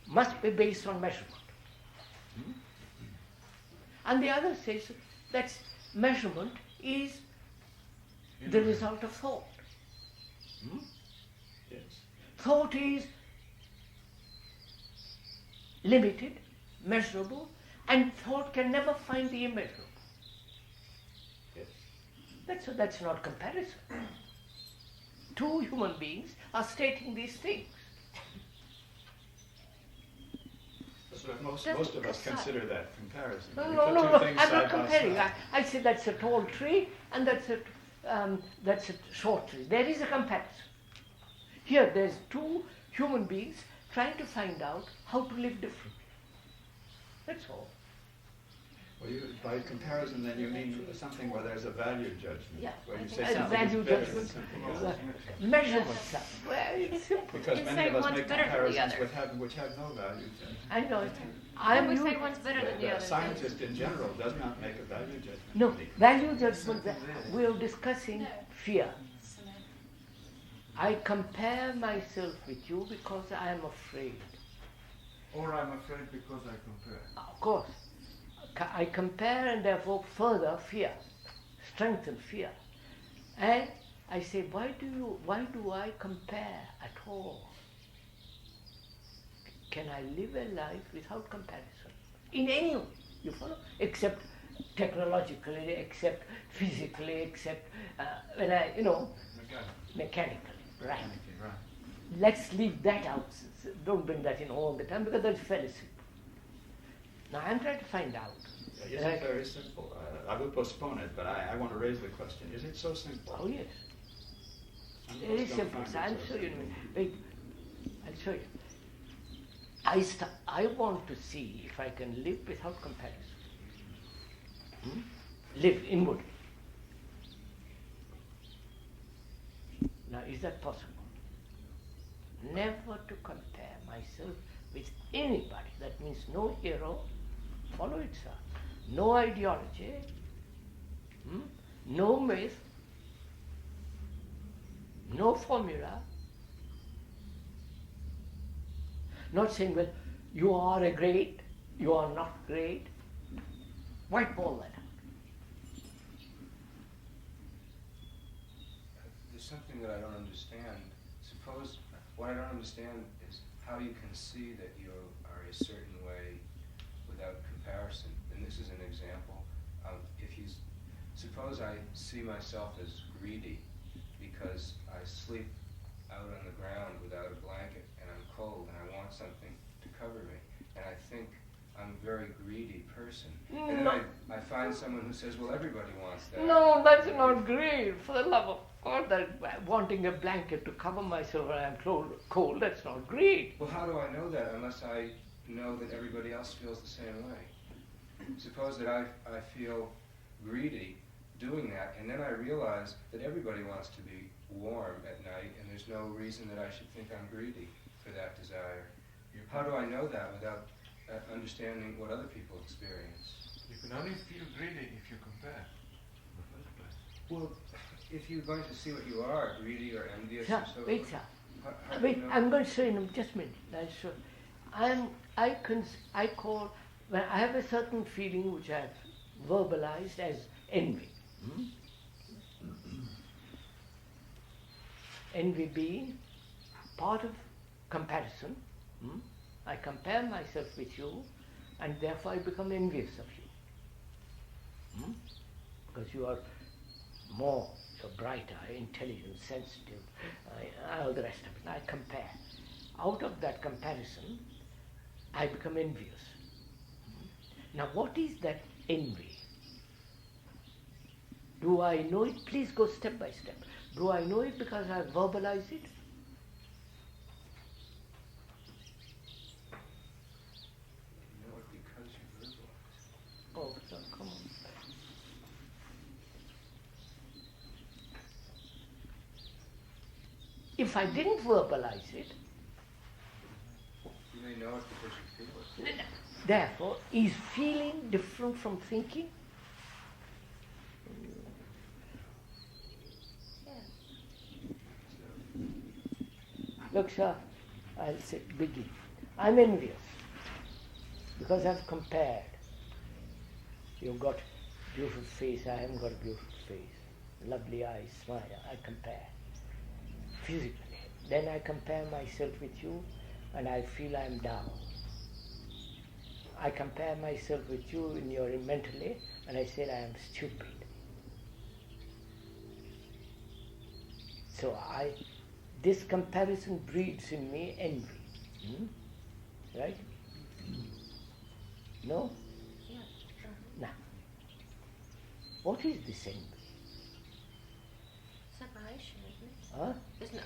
S2: must be based on measurement, and the other says that measurement is the result of thought.
S8: Yes.
S2: Thought is limited, measurable, and thought can never find the immeasurable.
S8: Yes.
S2: That's not comparison. Two human beings are stating these things.
S8: So most of us consider that comparison.
S2: No. I'm not comparing. I say that's a tall tree and that's a short tree. There is a comparison. Here, there's two human beings trying to find out how to live differently. That's all.
S8: Well, by comparison, then you mean something where there's a value judgment.
S2: Yeah.
S8: Where you say
S2: A
S8: something
S2: value
S8: is better
S2: judgment.
S8: than something else.
S2: Measure stuff. Well, it's simple.
S8: Because
S12: You
S8: many
S12: say
S8: of us
S12: one's
S8: make
S12: better than the
S8: comparisons
S12: other.
S8: which have no value judgment.
S2: I know.
S12: When we say one's better than the
S8: The
S12: other.
S8: scientist in general does not make a value judgment.
S2: No, value judgment, we are discussing fear. I compare myself with you because I am afraid.
S3: Or I'm afraid because I compare.
S2: Of course. I compare and therefore further fear, strengthen fear. And I say, why do I compare at all? Can I live a life without comparison? In any way, you follow? Except technologically, except physically, except mechanically, right? Let's leave that out. Don't bring that in all the time because that's fairly simple. Now I'm trying to find out.
S8: Is it very simple? I will postpone it, but I want to raise the question. Is it so simple?
S2: Oh yes. Very simple. I'll show you. Wait, I'll show you. I want to see if I can live without comparison. Live inwardly. Now, is that possible? Never to compare myself with anybody. That means no hero. Follow it, sir. No ideology. No myth. No formula. Not saying, well, you are a great, you are not great. Whiteball that out.
S13: There's something that I don't understand. Suppose what I don't understand is how you can see that you are a certain way without comparison. And this is an example. Suppose I see myself as greedy because I sleep out on the ground without a blanket and I'm cold and I want something to cover me. And I think I'm a very greedy person. And then I find someone who says, well, everybody wants that.
S2: No, that's not greed. For the love of God, that wanting a blanket to cover myself when I'm cold, that's not greed.
S13: Well, how do I know that unless I know that everybody else feels the same way? Suppose that I feel greedy doing that, and then I realize that everybody wants to be warm at night, and there's no reason that I should think I'm greedy for that desire. How do I know that without understanding what other people experience?
S3: You can only feel greedy if you compare. In the first place.
S13: Well, if you're going to see what you are, greedy or envious
S2: Sir,
S13: or so
S2: wait, sir.
S13: how do
S2: Wait,
S13: you know?
S2: I'm going to show you in just a minute. I'll show. I call, when I have a certain feeling which I've verbalized as envy. Envy being part of comparison. I compare myself with you and therefore I become envious of you. Because you are more, you're brighter, intelligent, sensitive, all the rest of it. I compare. out of that comparison, I become envious. Now what is that envy? Do I know it? Please go step by step. Do I know it because I verbalize it?
S13: You know it because you verbalize.
S2: Oh, so come on. If I didn't verbalize it,
S13: You may know it because you feel it.
S2: therefore, is feeling different from thinking? Look, sir, I'll say, begin. I'm envious because I've compared. You've got beautiful face, I haven't got a beautiful face. Lovely eyes, smile, I compare. Physically. Then I compare myself with you and I feel I'm down. I compare myself with you in your mentally and I say I am stupid. So this comparison breeds in me envy. Right? No?
S6: Yeah, sure.
S2: Now, what is this envy?
S6: Separation, isn't it?
S2: Huh?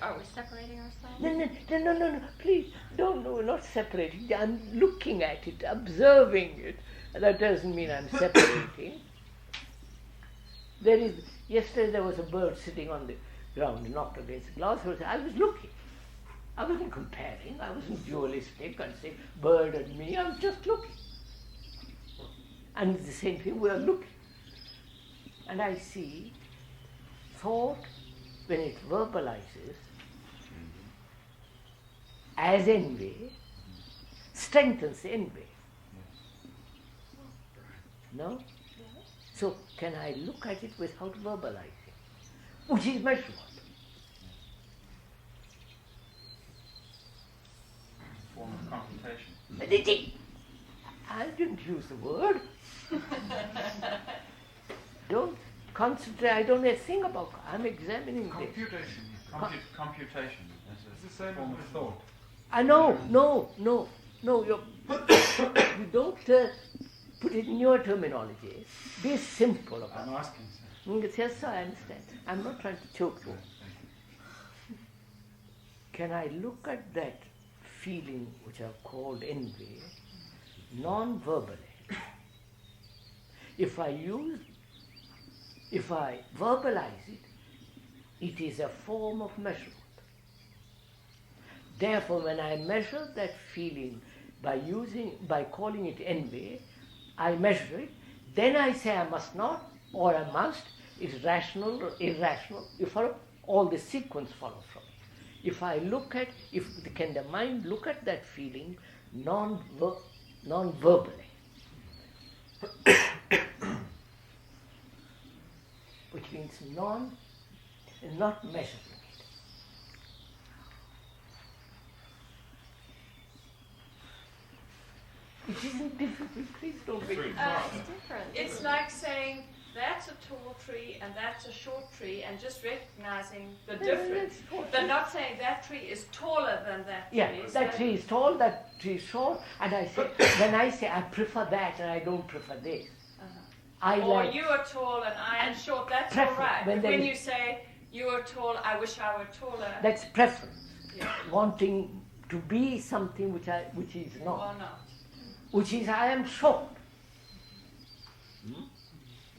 S6: Are we separating ourselves?
S2: No, please, don't, no, not separating. I'm looking at it, observing it. That doesn't mean I'm separating. Yesterday there was a bird sitting on the ground, knocked against the glass. I was looking. I wasn't comparing. I wasn't dualistic and saying bird and me. I was just looking. And it's the same thing, we are looking. And I see thought, when it verbalizes, as envy, strengthens envy. No? So can I look at it without verbalizing? Which is measurable.
S4: Form of computation.
S2: I didn't use the word. Don't concentrate, I don't know a thing about it. I'm examining
S4: Computation.
S2: this.
S4: Computation is a form of thought.
S2: No, you don't put it in your terminology. Be simple about it.
S4: I'm asking, sir.
S2: Yes, I understand. I'm not trying to choke you. Can I look at that feeling which I've called envy non-verbally? If I verbalize it, it is a form of measurement. Therefore, when I measure that feeling by calling it envy, I measure it, then I say I must not, or I must, it's rational or irrational. You follow? All the sequence follow from it. If I look at, can the mind look at that feeling non-verbally? Which means not measuring it. It isn't difficult, please don't make it
S6: It's different.
S5: It's like saying that's a tall tree and that's a short tree and just recognizing the difference. But not saying that tree is taller than that tree.
S2: Yeah, that tree is tall, that tree is short, and when I say I prefer that and I don't prefer this.
S5: Or you are tall and I am short, that's all right. But when you say you are tall, I wish I were taller.
S2: That's preference. Yeah. Wanting to be something which is not.
S5: Or not.
S2: Which is I am short.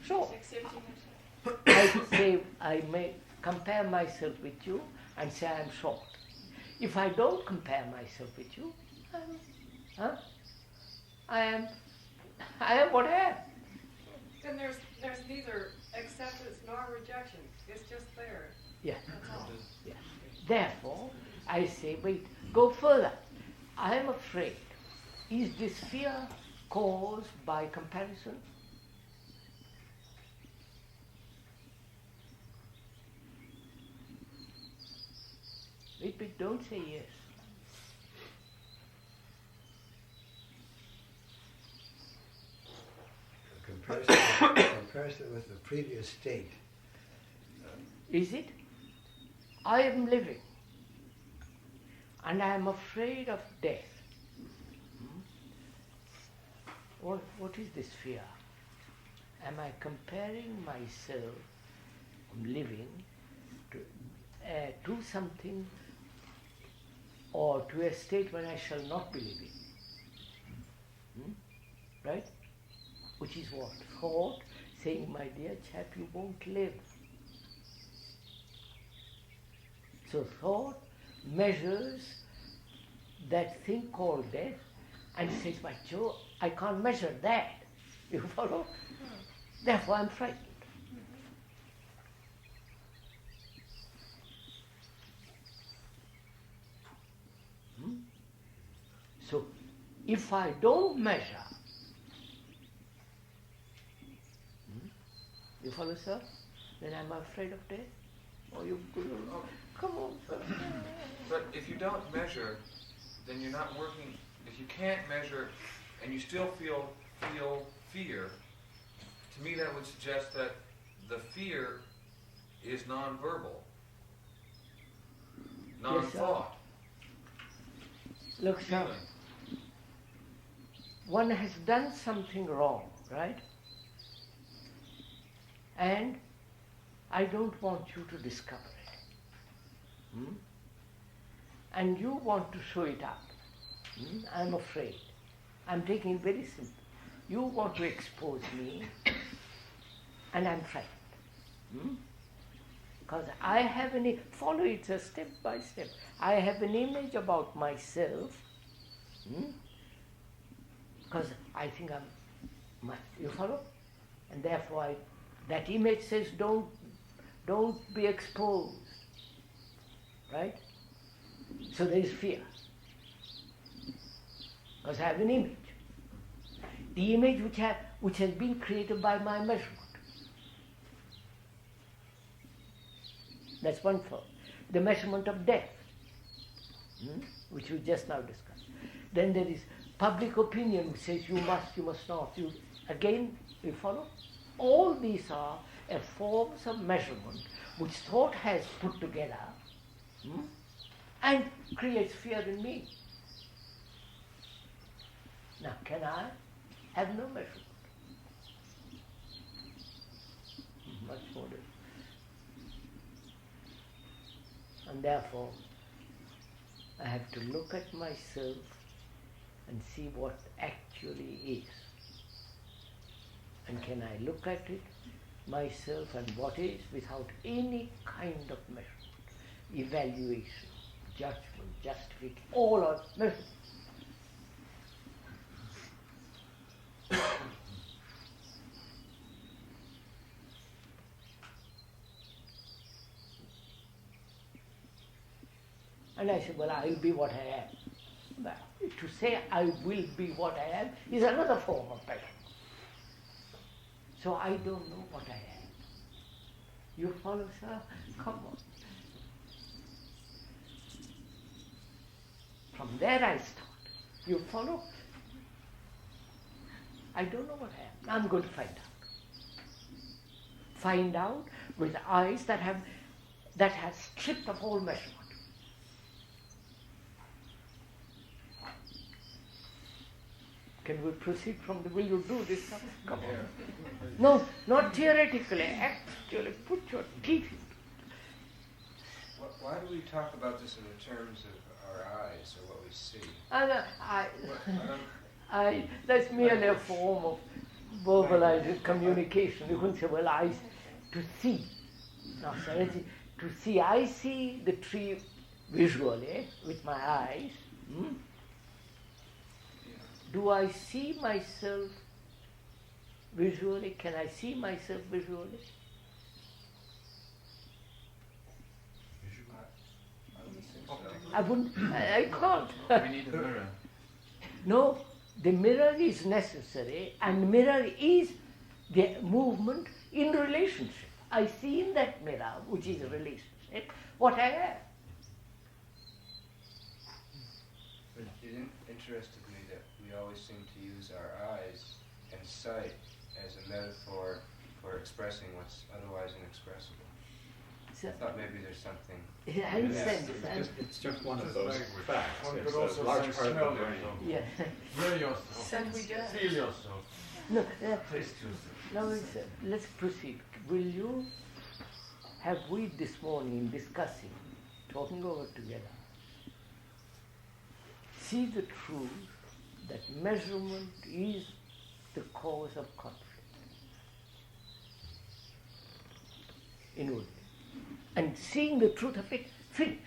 S2: Short. I may compare myself with you and say I am short. If I don't compare myself with you, I am what I am.
S5: Then there's neither acceptance nor rejection. It's just there.
S2: Yeah.
S5: That's all.
S2: Yeah. Therefore, I say, wait, go further. I am afraid. Is this fear caused by comparison? Wait, don't say yes.
S10: Comparison with the previous state.
S2: Is it? I am living. and I am afraid of death. What is this fear? Am I comparing myself from living to something or to a state where I shall not be living? Right? Which is what? Thought saying, my dear chap, you won't live. So thought measures that thing called death and says, but Joe, I can't measure that. You follow? Therefore I'm frightened. So if I don't measure, you follow, sir? Then I'm afraid of death. Or you come on, sir.
S7: But if you don't measure, then you're not working. If you can't measure and you still feel fear, to me that would suggest that the fear is non-verbal, non-thought.
S2: Yes, look, sir, one has done something wrong, right? And I don't want you to discover it. And you want to show it up. I'm afraid. I'm taking it very simple. You want to expose me, and I'm frightened. Because I have follow it step by step. I have an image about myself, because I think you follow? And therefore that image says don't be exposed, right? So there is fear, because I have an image. The image which has been created by my measurement. That's one form. The measurement of death, which we just now discussed. Then there is public opinion which says you must not. Again, you follow? All these are forms of measurement which thought has put together and creates fear in me. Now, can I have no measurement? Much more difficult. And therefore, I have to look at myself and see what actually is. And can I look at it, myself and what is, without any kind of measurement, evaluation, judgment, justification, all are measurements. And I said, well, I will be what I am. But to say I will be what I am is another form of passion. So I don't know what I am. You follow, sir? Come on. From there I start. You follow? I don't know what I am. I'm going to find out. Find out with eyes that have stripped of all measurement. Can we proceed from will you do this? Come on. No, not theoretically, actually put your teeth into it.
S13: Why do we talk about this in the terms of our eyes or what we see?
S2: That's merely a form of verbalized communication. You can say, well, eyes to see. Now, sir, to see, I see the tree visually with my eyes. Do I see myself visually? Can I see myself visually? I wouldn't. I can't.
S4: We need a mirror.
S2: No, the mirror is necessary, and mirror is the movement in relationship. I see in that mirror, which is a relationship, what I am.
S13: It interested me that we always seem to use our eyes and sight as a metaphor for expressing what's otherwise inexpressible. I thought maybe there's something.
S8: It's just one of those facts.
S3: One
S8: It's
S3: could also
S8: a large
S3: say
S8: part of
S3: smell
S8: the brain.
S3: yourself.
S2: Yeah.
S3: Hear yourself.
S9: Scent we get.
S3: Feel yourself.
S2: No,
S3: Taste yourself.
S2: now let's proceed. Have we this morning in discussing, talking over together, see the truth that measurement is the cause of conflict? Inwardly. And seeing the truth of it, finished.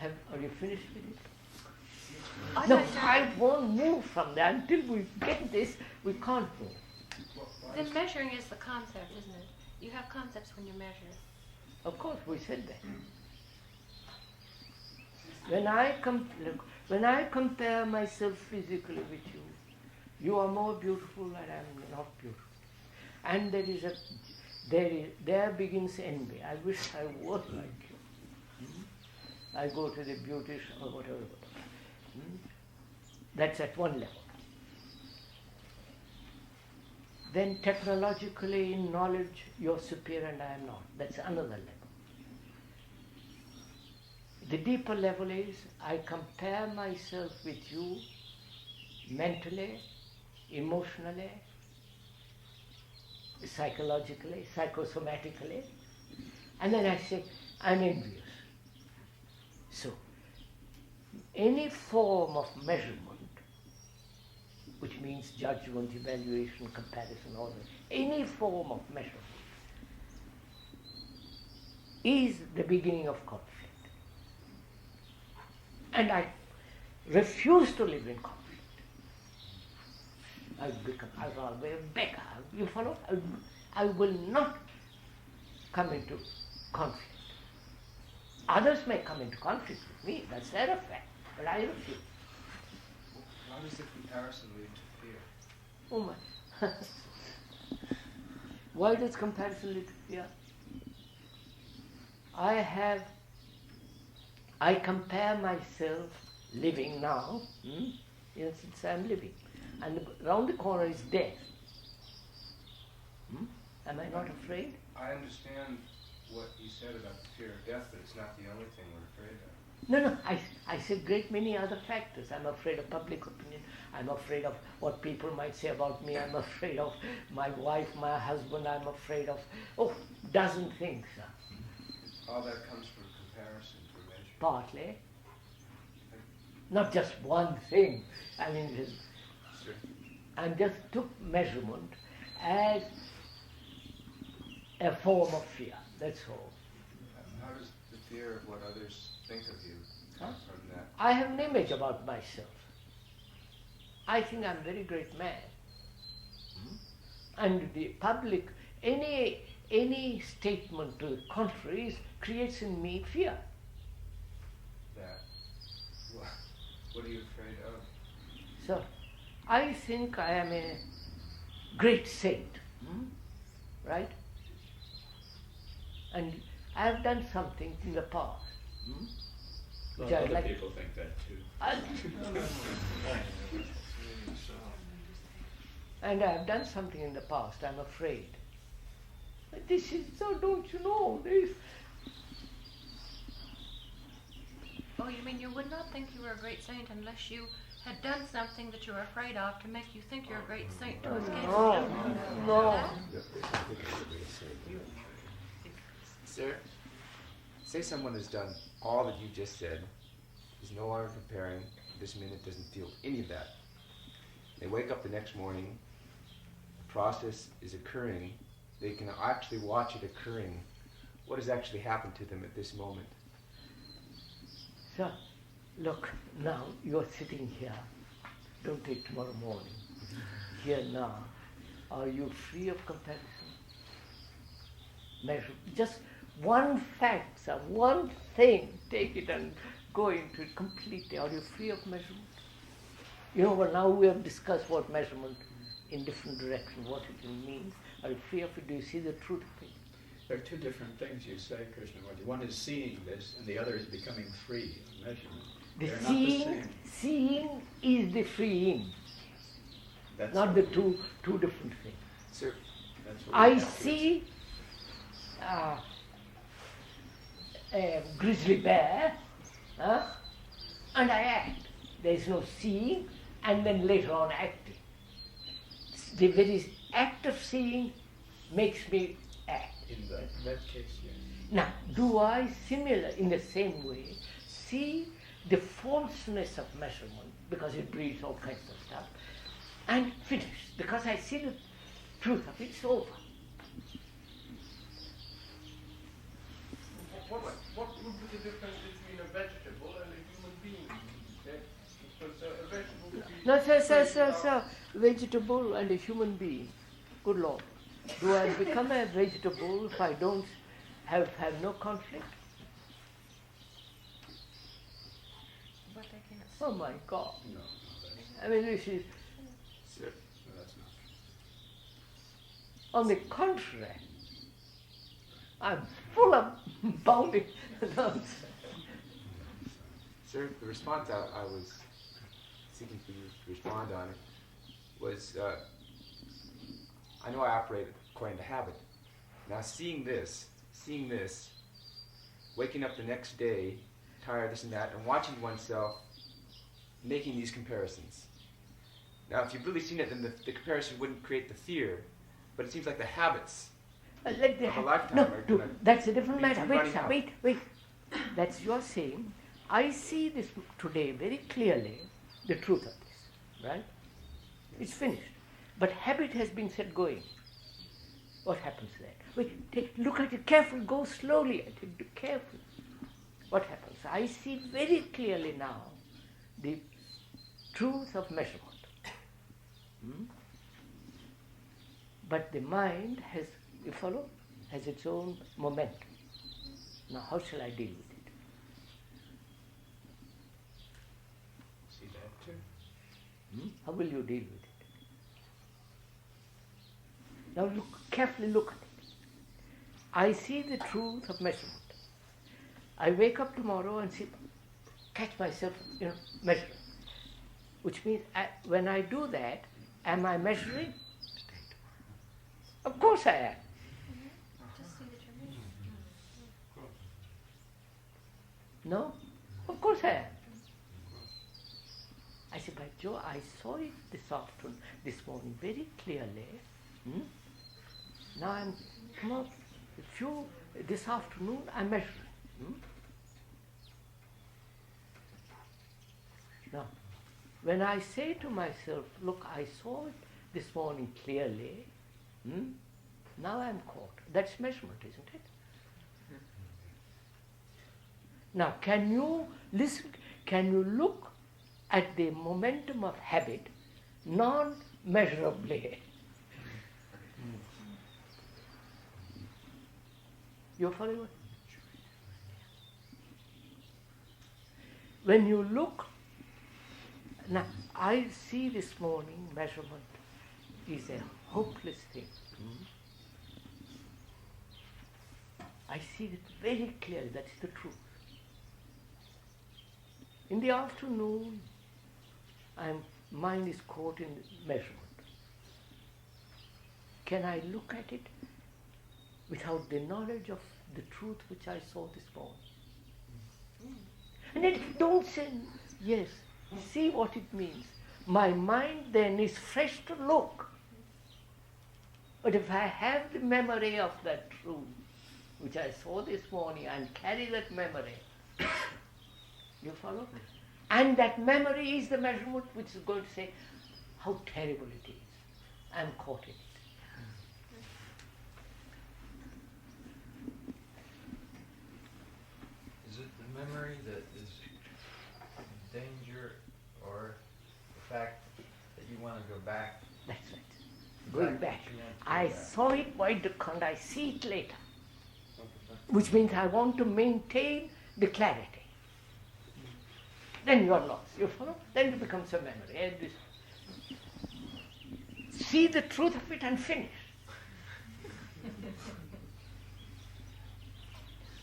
S2: Are you finished with it? No, I won't move from that. Until we get this, we can't move.
S15: Then measuring is the concept, isn't it? You have concepts when you measure.
S2: Of course, we said that. When I compare myself physically with you, you are more beautiful and I am not beautiful. And there begins envy. I wish I was like you. I go to the beautician or whatever. That's at one level. Then technologically in knowledge, you're superior and I am not. That's another level. The deeper level is I compare myself with you mentally, emotionally, psychologically, psychosomatically, and then I say, I'm envious. So, any form of measurement, which means judgment, evaluation, comparison, all that, any form of measurement is the beginning of conflict. And I refuse to live in conflict. I'll rather be a beggar. You follow? I will not come into conflict. Others may come into conflict with me, that's their affair, but I refuse.
S13: How does the comparison lead to fear?
S2: Oh my. Why does comparison lead to fear? I compare myself living now, since I'm living, and around the corner is death. Am I not afraid?
S13: I understand what you said about the fear of death, but it's not the only thing we're afraid of.
S2: No, I said great many other factors. I'm afraid of public opinion. I'm afraid of what people might say about me. I'm afraid of my wife, my husband. I'm afraid of, dozen things.
S13: All that comes from comparison, from measure.
S2: Partly. Not just one thing. I mean,
S13: Sure.
S2: I just took measurement as a form of fear. That's all.
S13: How does the fear of what others think of you come from that?
S2: I have an image about myself. I think I'm a very great man. And the public, any statement to the contrary creates in me fear.
S13: That. What are you afraid of?
S2: So, I think I am a great saint, right? And I have done something in the past. Which I
S8: Other people think that too.
S2: And I have done something in the past, I'm afraid. But this is so, don't you know this?
S15: Oh, you mean you would not think you were a great saint unless you had done something that you were afraid of to make you think you're a great saint to escape
S2: No.
S16: Sir, say someone has done all that you just said, is no longer comparing, this minute doesn't feel any of that. They wake up the next morning, the process is occurring, they can actually watch it occurring. What has actually happened to them at this moment?
S2: So, look, now you're sitting here. Don't take tomorrow morning. Here now. Are you free of comparison? Measure. Just one fact, sir, one thing. Take it and go into it completely. Are you free of measurement? You know, well, now we have discussed what measurement in different directions, what it means. Are you free of it? Do you see the truth of it?
S8: There are two different things you say, Krishnamurti. One is seeing this, and the other is becoming free of measurement. They're not the same.
S2: Seeing is the freeing.
S8: That's
S2: not the two different things.
S16: Sir,
S8: that's what
S2: I see a grizzly bear, and I act. There is no seeing and then later on acting. The very act of seeing makes me act.
S8: In that case, yes.
S2: Now, do I similar in the same way see the falseness of measurement, because it breeds all kinds of stuff, and finish, because I see the truth of it, it's over.
S17: What would be the difference between a vegetable and a human being? Because a vegetable would be...
S2: No, sir, vegetable and a human being. Good Lord. Do I become a vegetable if I don't have no conflict?
S15: But they can't see.
S2: Oh my God.
S8: No,
S2: I mean, this is...
S8: that's not
S2: On the contrary, I'm full of bounding nonsense.
S16: Sir, the response I was seeking for you to respond on was, I know I operate according to habit. Now seeing this, waking up the next day, tired, this and that, and watching oneself making these comparisons. Now if you've really seen it, then the comparison wouldn't create the fear, but it seems like the habits of a lifetime are
S2: No,
S16: gonna
S2: that's a different
S16: be
S2: matter.
S16: running out.
S2: Wait. That's your saying. I see this today very clearly, the truth of this, right? It's finished. But habit has been set going. What happens then? Wait, look at it carefully, go slowly at it, carefully. What happens? I see very clearly now the truth of measurement. But the mind has, you follow, has its own momentum. Now how shall I deal with it?
S8: See that too?
S2: How will you deal with it? Now carefully look at it. I see the truth of measurement. I wake up tomorrow and catch myself, measuring. Which means when I do that, am I measuring? Of course I am.
S15: Just see that you're measuring.
S2: No? Of course I am. I said, by Joe, I saw it this morning very clearly. Now I'm come up this afternoon I'm measuring. Now, when I say to myself, look, I saw it this morning clearly, now I'm caught. That's measurement, isn't it? Now, can you look at the momentum of habit non-measurably? You're following? When you look, now I see this morning measurement is a hopeless thing. I see it very clearly, that's the truth. In the afternoon, mind is caught in measurement. Can I look at it without the knowledge of the truth which I saw this morning? And then don't say, yes, see what it means. My mind then is fresh to look. But if I have the memory of that truth, which I saw this morning, and carry that memory, you follow? And that memory is the measurement which is going to say how terrible it is. I'm caught in it.
S18: Is it the memory that is in danger, or the fact that you want to go back?
S2: That's right. Going back. I saw it, and I see it later. Which means I want to maintain the clarity. Then you are lost. You follow? Then it becomes a memory. And see the truth of it and finish.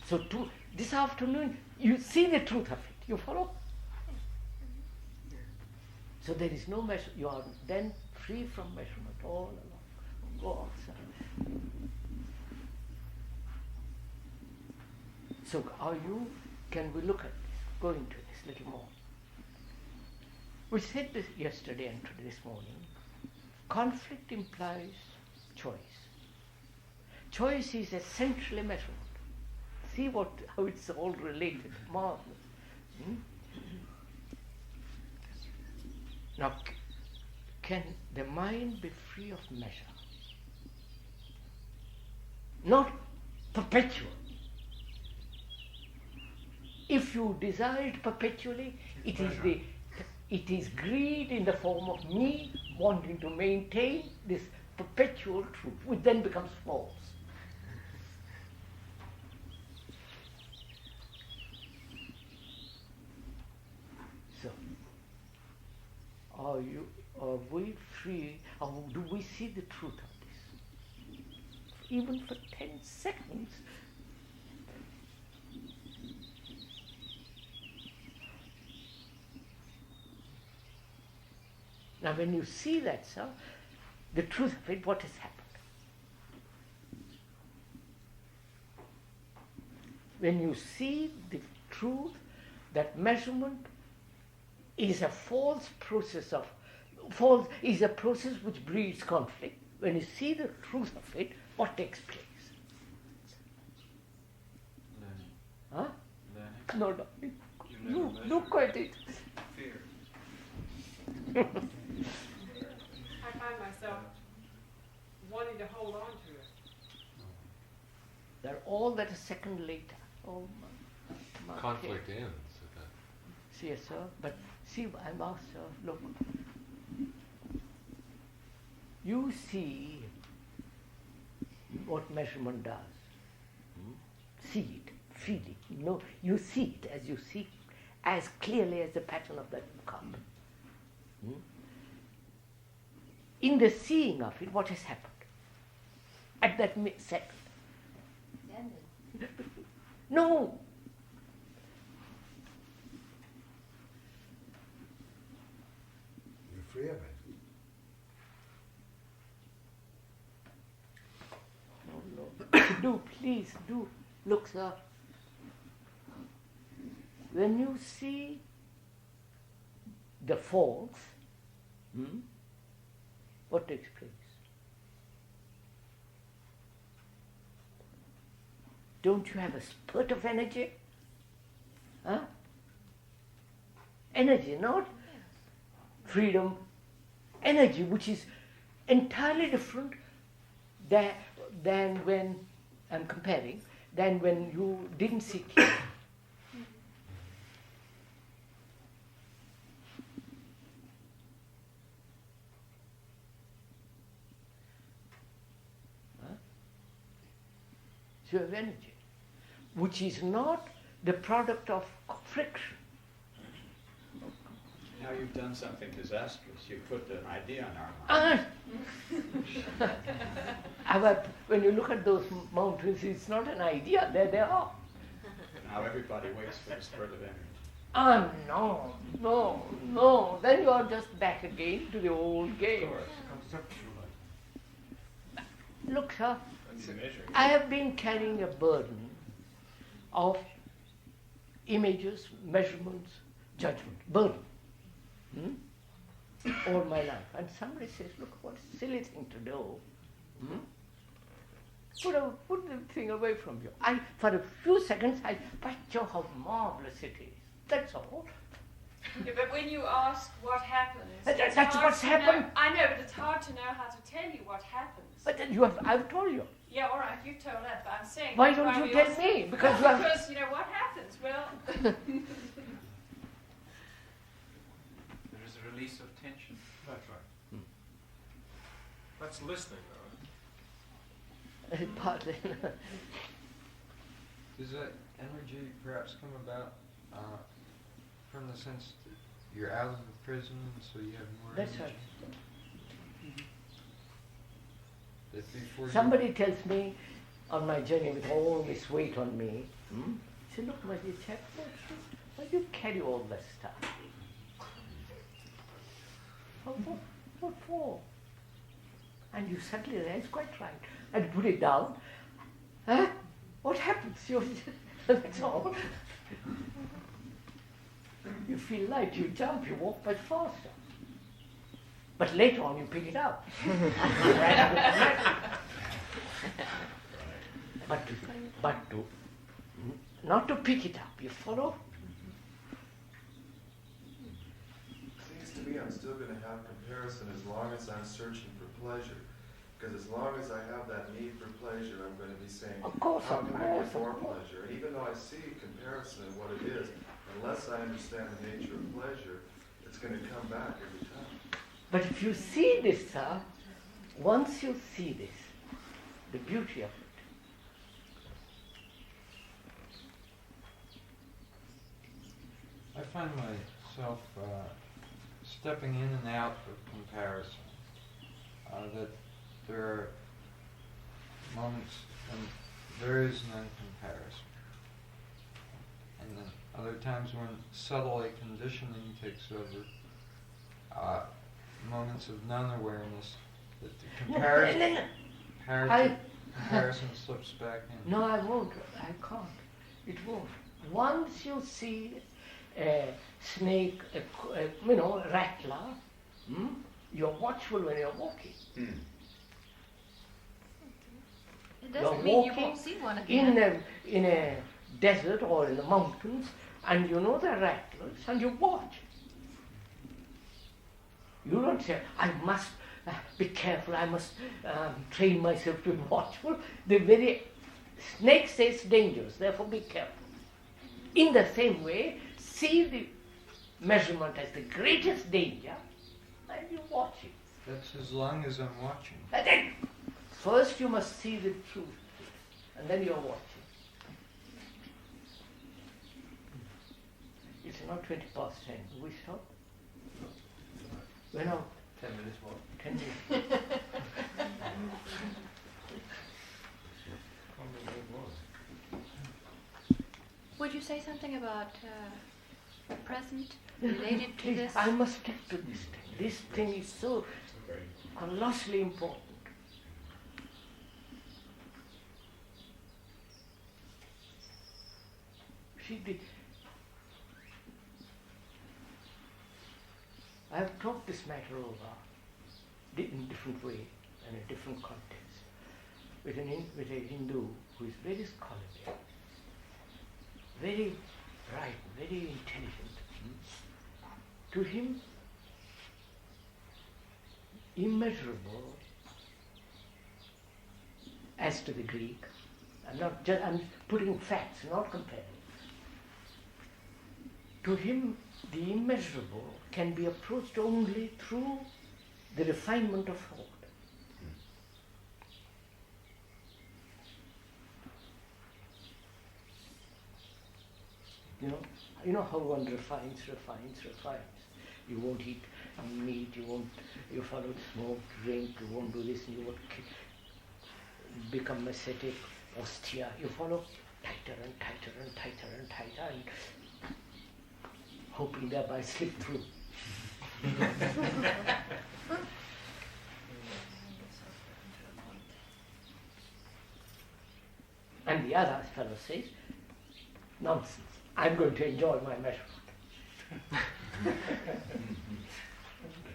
S2: So this afternoon, you see the truth of it. You follow? So there is no measure. You are then free from measurement all along. Go outside. So can we look at this, go into this a little more? We said this yesterday and this morning. Conflict implies choice. Choice is essentially measurement. See how it's all related, marvelous. Now, can the mind be free of measure? Not perpetual. If you desire it perpetually, it is greed in the form of me wanting to maintain this perpetual truth, which then becomes false. So, are we free, or do we see the truth of this? Even for 10 seconds, now when you see that, sir, the truth of it, what has happened? When you see the truth that measurement is a false process is a process which breeds conflict. When you see the truth of it, what takes place?
S4: Learning.
S2: Huh?
S4: Learning.
S2: No, look at it.
S7: Fear.
S19: I find myself wanting to hold on to it.
S2: They're all that a second later. Oh my
S14: Conflict
S2: God.
S14: ends at that.
S2: See, yes, sir, but see, I'm asked, sir, look. You see what measurement does. See it, feel it. No, you see it as you see it, as clearly as the pattern of that cup. In the seeing of it, what has happened? At that second. No.
S10: You're free of it.
S2: Do, please, do. Look, sir. When you see the false, what takes place? Don't you have a spurt of energy? Huh? Energy, not freedom. Energy, which is entirely different than when, I'm comparing, than when you didn't see clearly. So you have energy, which is not the product of friction.
S8: Now you've done something disastrous. You put an idea in our mind.
S2: When you look at those mountains, it's not an idea. There they are.
S8: Now everybody waits for the spurt of energy.
S2: No. Then you are just back again to the old game. Look, sir, I have been carrying a burden of images, measurements, judgment. Burden. All my life. And somebody says, look, what a silly thing to do. Put the thing away from you. For a few seconds, I picture how marvelous it is. That's all.
S5: Yeah, but when you ask what happens,
S2: that's what's happened.
S5: I know, but it's hard to know how to tell you what happens.
S2: But I've told you.
S5: Yeah, all right, you've told that, but I'm saying...
S2: Why don't you tell me? Because
S5: you know, what happens? Well...
S4: There is a release of tension.
S11: That's right. That's listening, though.
S2: Partly.
S18: Does that energy perhaps come about from the sense that you're out of the prison, so you have more
S2: That's
S18: energy?
S2: Right.
S18: That before
S2: Somebody tells me on my journey with all this weight on me, say, look, my dear chap, why do you carry all that stuff? What for? And you suddenly realize, quite right. And put it down. Huh? What happens? That's all. You feel light, you jump, you walk much faster. But later on you pick it up. But not to pick it up, you follow?
S20: Seems to me I'm still going to have comparison as long as I'm searching for pleasure. Because as long as I have that need for pleasure, I'm going to be saying, how can I get more pleasure? And even though I see comparison and what it is, unless I understand the nature of pleasure, it's going to come back every time.
S2: But if you see this, sir, once you see this, the beauty of it,
S18: I find myself stepping in and out of comparison. That there are moments when there is none comparison. And then other times when subtle conditioning takes over, moments of non-awareness, that the comparison slips back in.
S2: No, I won't. I can't. It won't. Once you see a snake, a rattler, you're watchful when you're walking.
S15: It doesn't mean you won't see one again.
S2: In a desert or in the mountains, and you know they're rattlers, and you watch. You don't say, I must be careful, I must train myself to be watchful. The very snake says dangerous, therefore be careful. In the same way, see the measurement as the greatest danger, and you watch it.
S18: That's as long as I'm watching.
S2: And then, first you must see the truth, and then you're watching. It's not 20 past 10. Do we stop? We're now
S18: 10 minutes more.
S2: 10 minutes.
S15: Would you say something about the present related to this?
S2: I must get to this thing. This thing is so colossally important. See, I have talked this matter over in different way and in different context with a Hindu who is very scholarly, very bright, very intelligent. To him, immeasurable as to the Greek. I'm putting facts, not comparing. To him, the immeasurable can be approached only through the refinement of thought. You know how one refines. You won't eat meat, you follow smoke, drink, you won't do this, you won't become ascetic, austere. You follow tighter and tighter and tighter and tighter, and hoping thereby slip through. And the other fellow says, nonsense, I'm going to enjoy my measurement.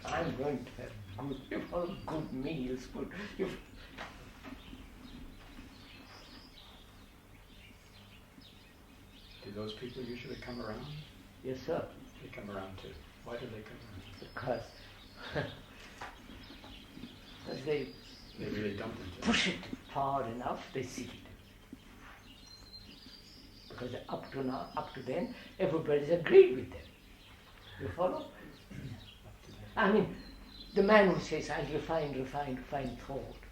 S2: I'm going to have good meals, do
S8: those people usually come around?
S2: Yes, sir.
S8: They come around too. Why do they come around?
S2: Because they
S8: really don't enjoy
S2: push it far enough, they see it. Because up to then, everybody's agreed with them. You follow? I mean, the man who says, I'll refine thought.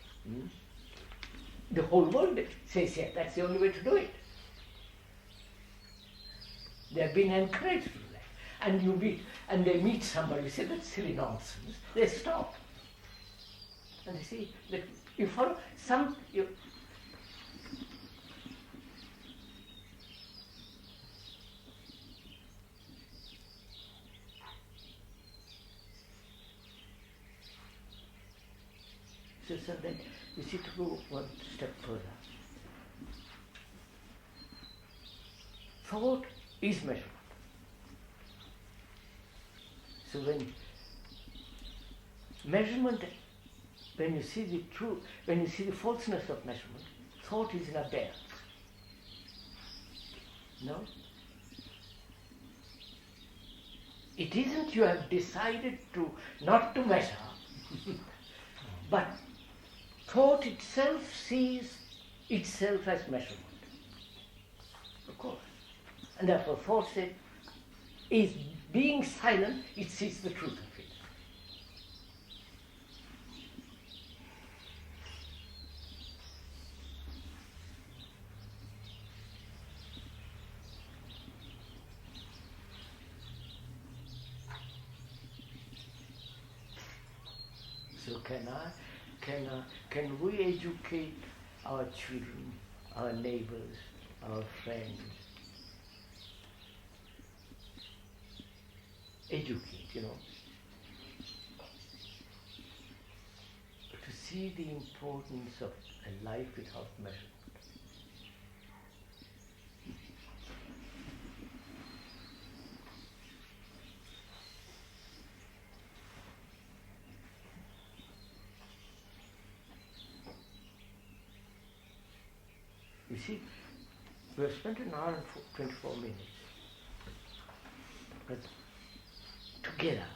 S2: The whole world says, yeah, that's the only way to do it. They've been encouraged to do that. And they meet somebody who says, that's silly nonsense. They stop. And they see that you follow so then you see, to go one step further. thought is measurement. So when measurement, when you see the truth, when you see the falseness of measurement, thought is in abeyance. No? It isn't you have decided to not to measure, but thought itself sees itself as measurement. Of course. And therefore thought is being silent, it sees the truth of it. So can we educate our children, our neighbors, our friends? Educate, to see the importance of a life without measurement. You see, we have spent an hour and 24 minutes, but together,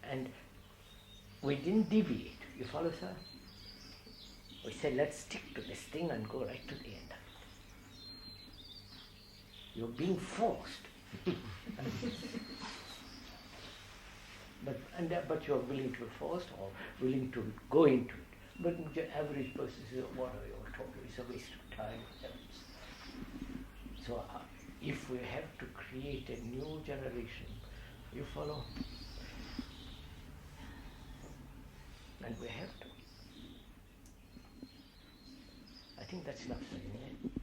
S2: and we didn't deviate. You follow, sir? We said, let's stick to this thing and go right to the end of it. You're being forced. But you're willing to be forced or willing to go into it. But the average person says, what are you all talking? It's a waste of time. So if we have to create a new generation, you follow? And we have to. I think that's enough, isn't it?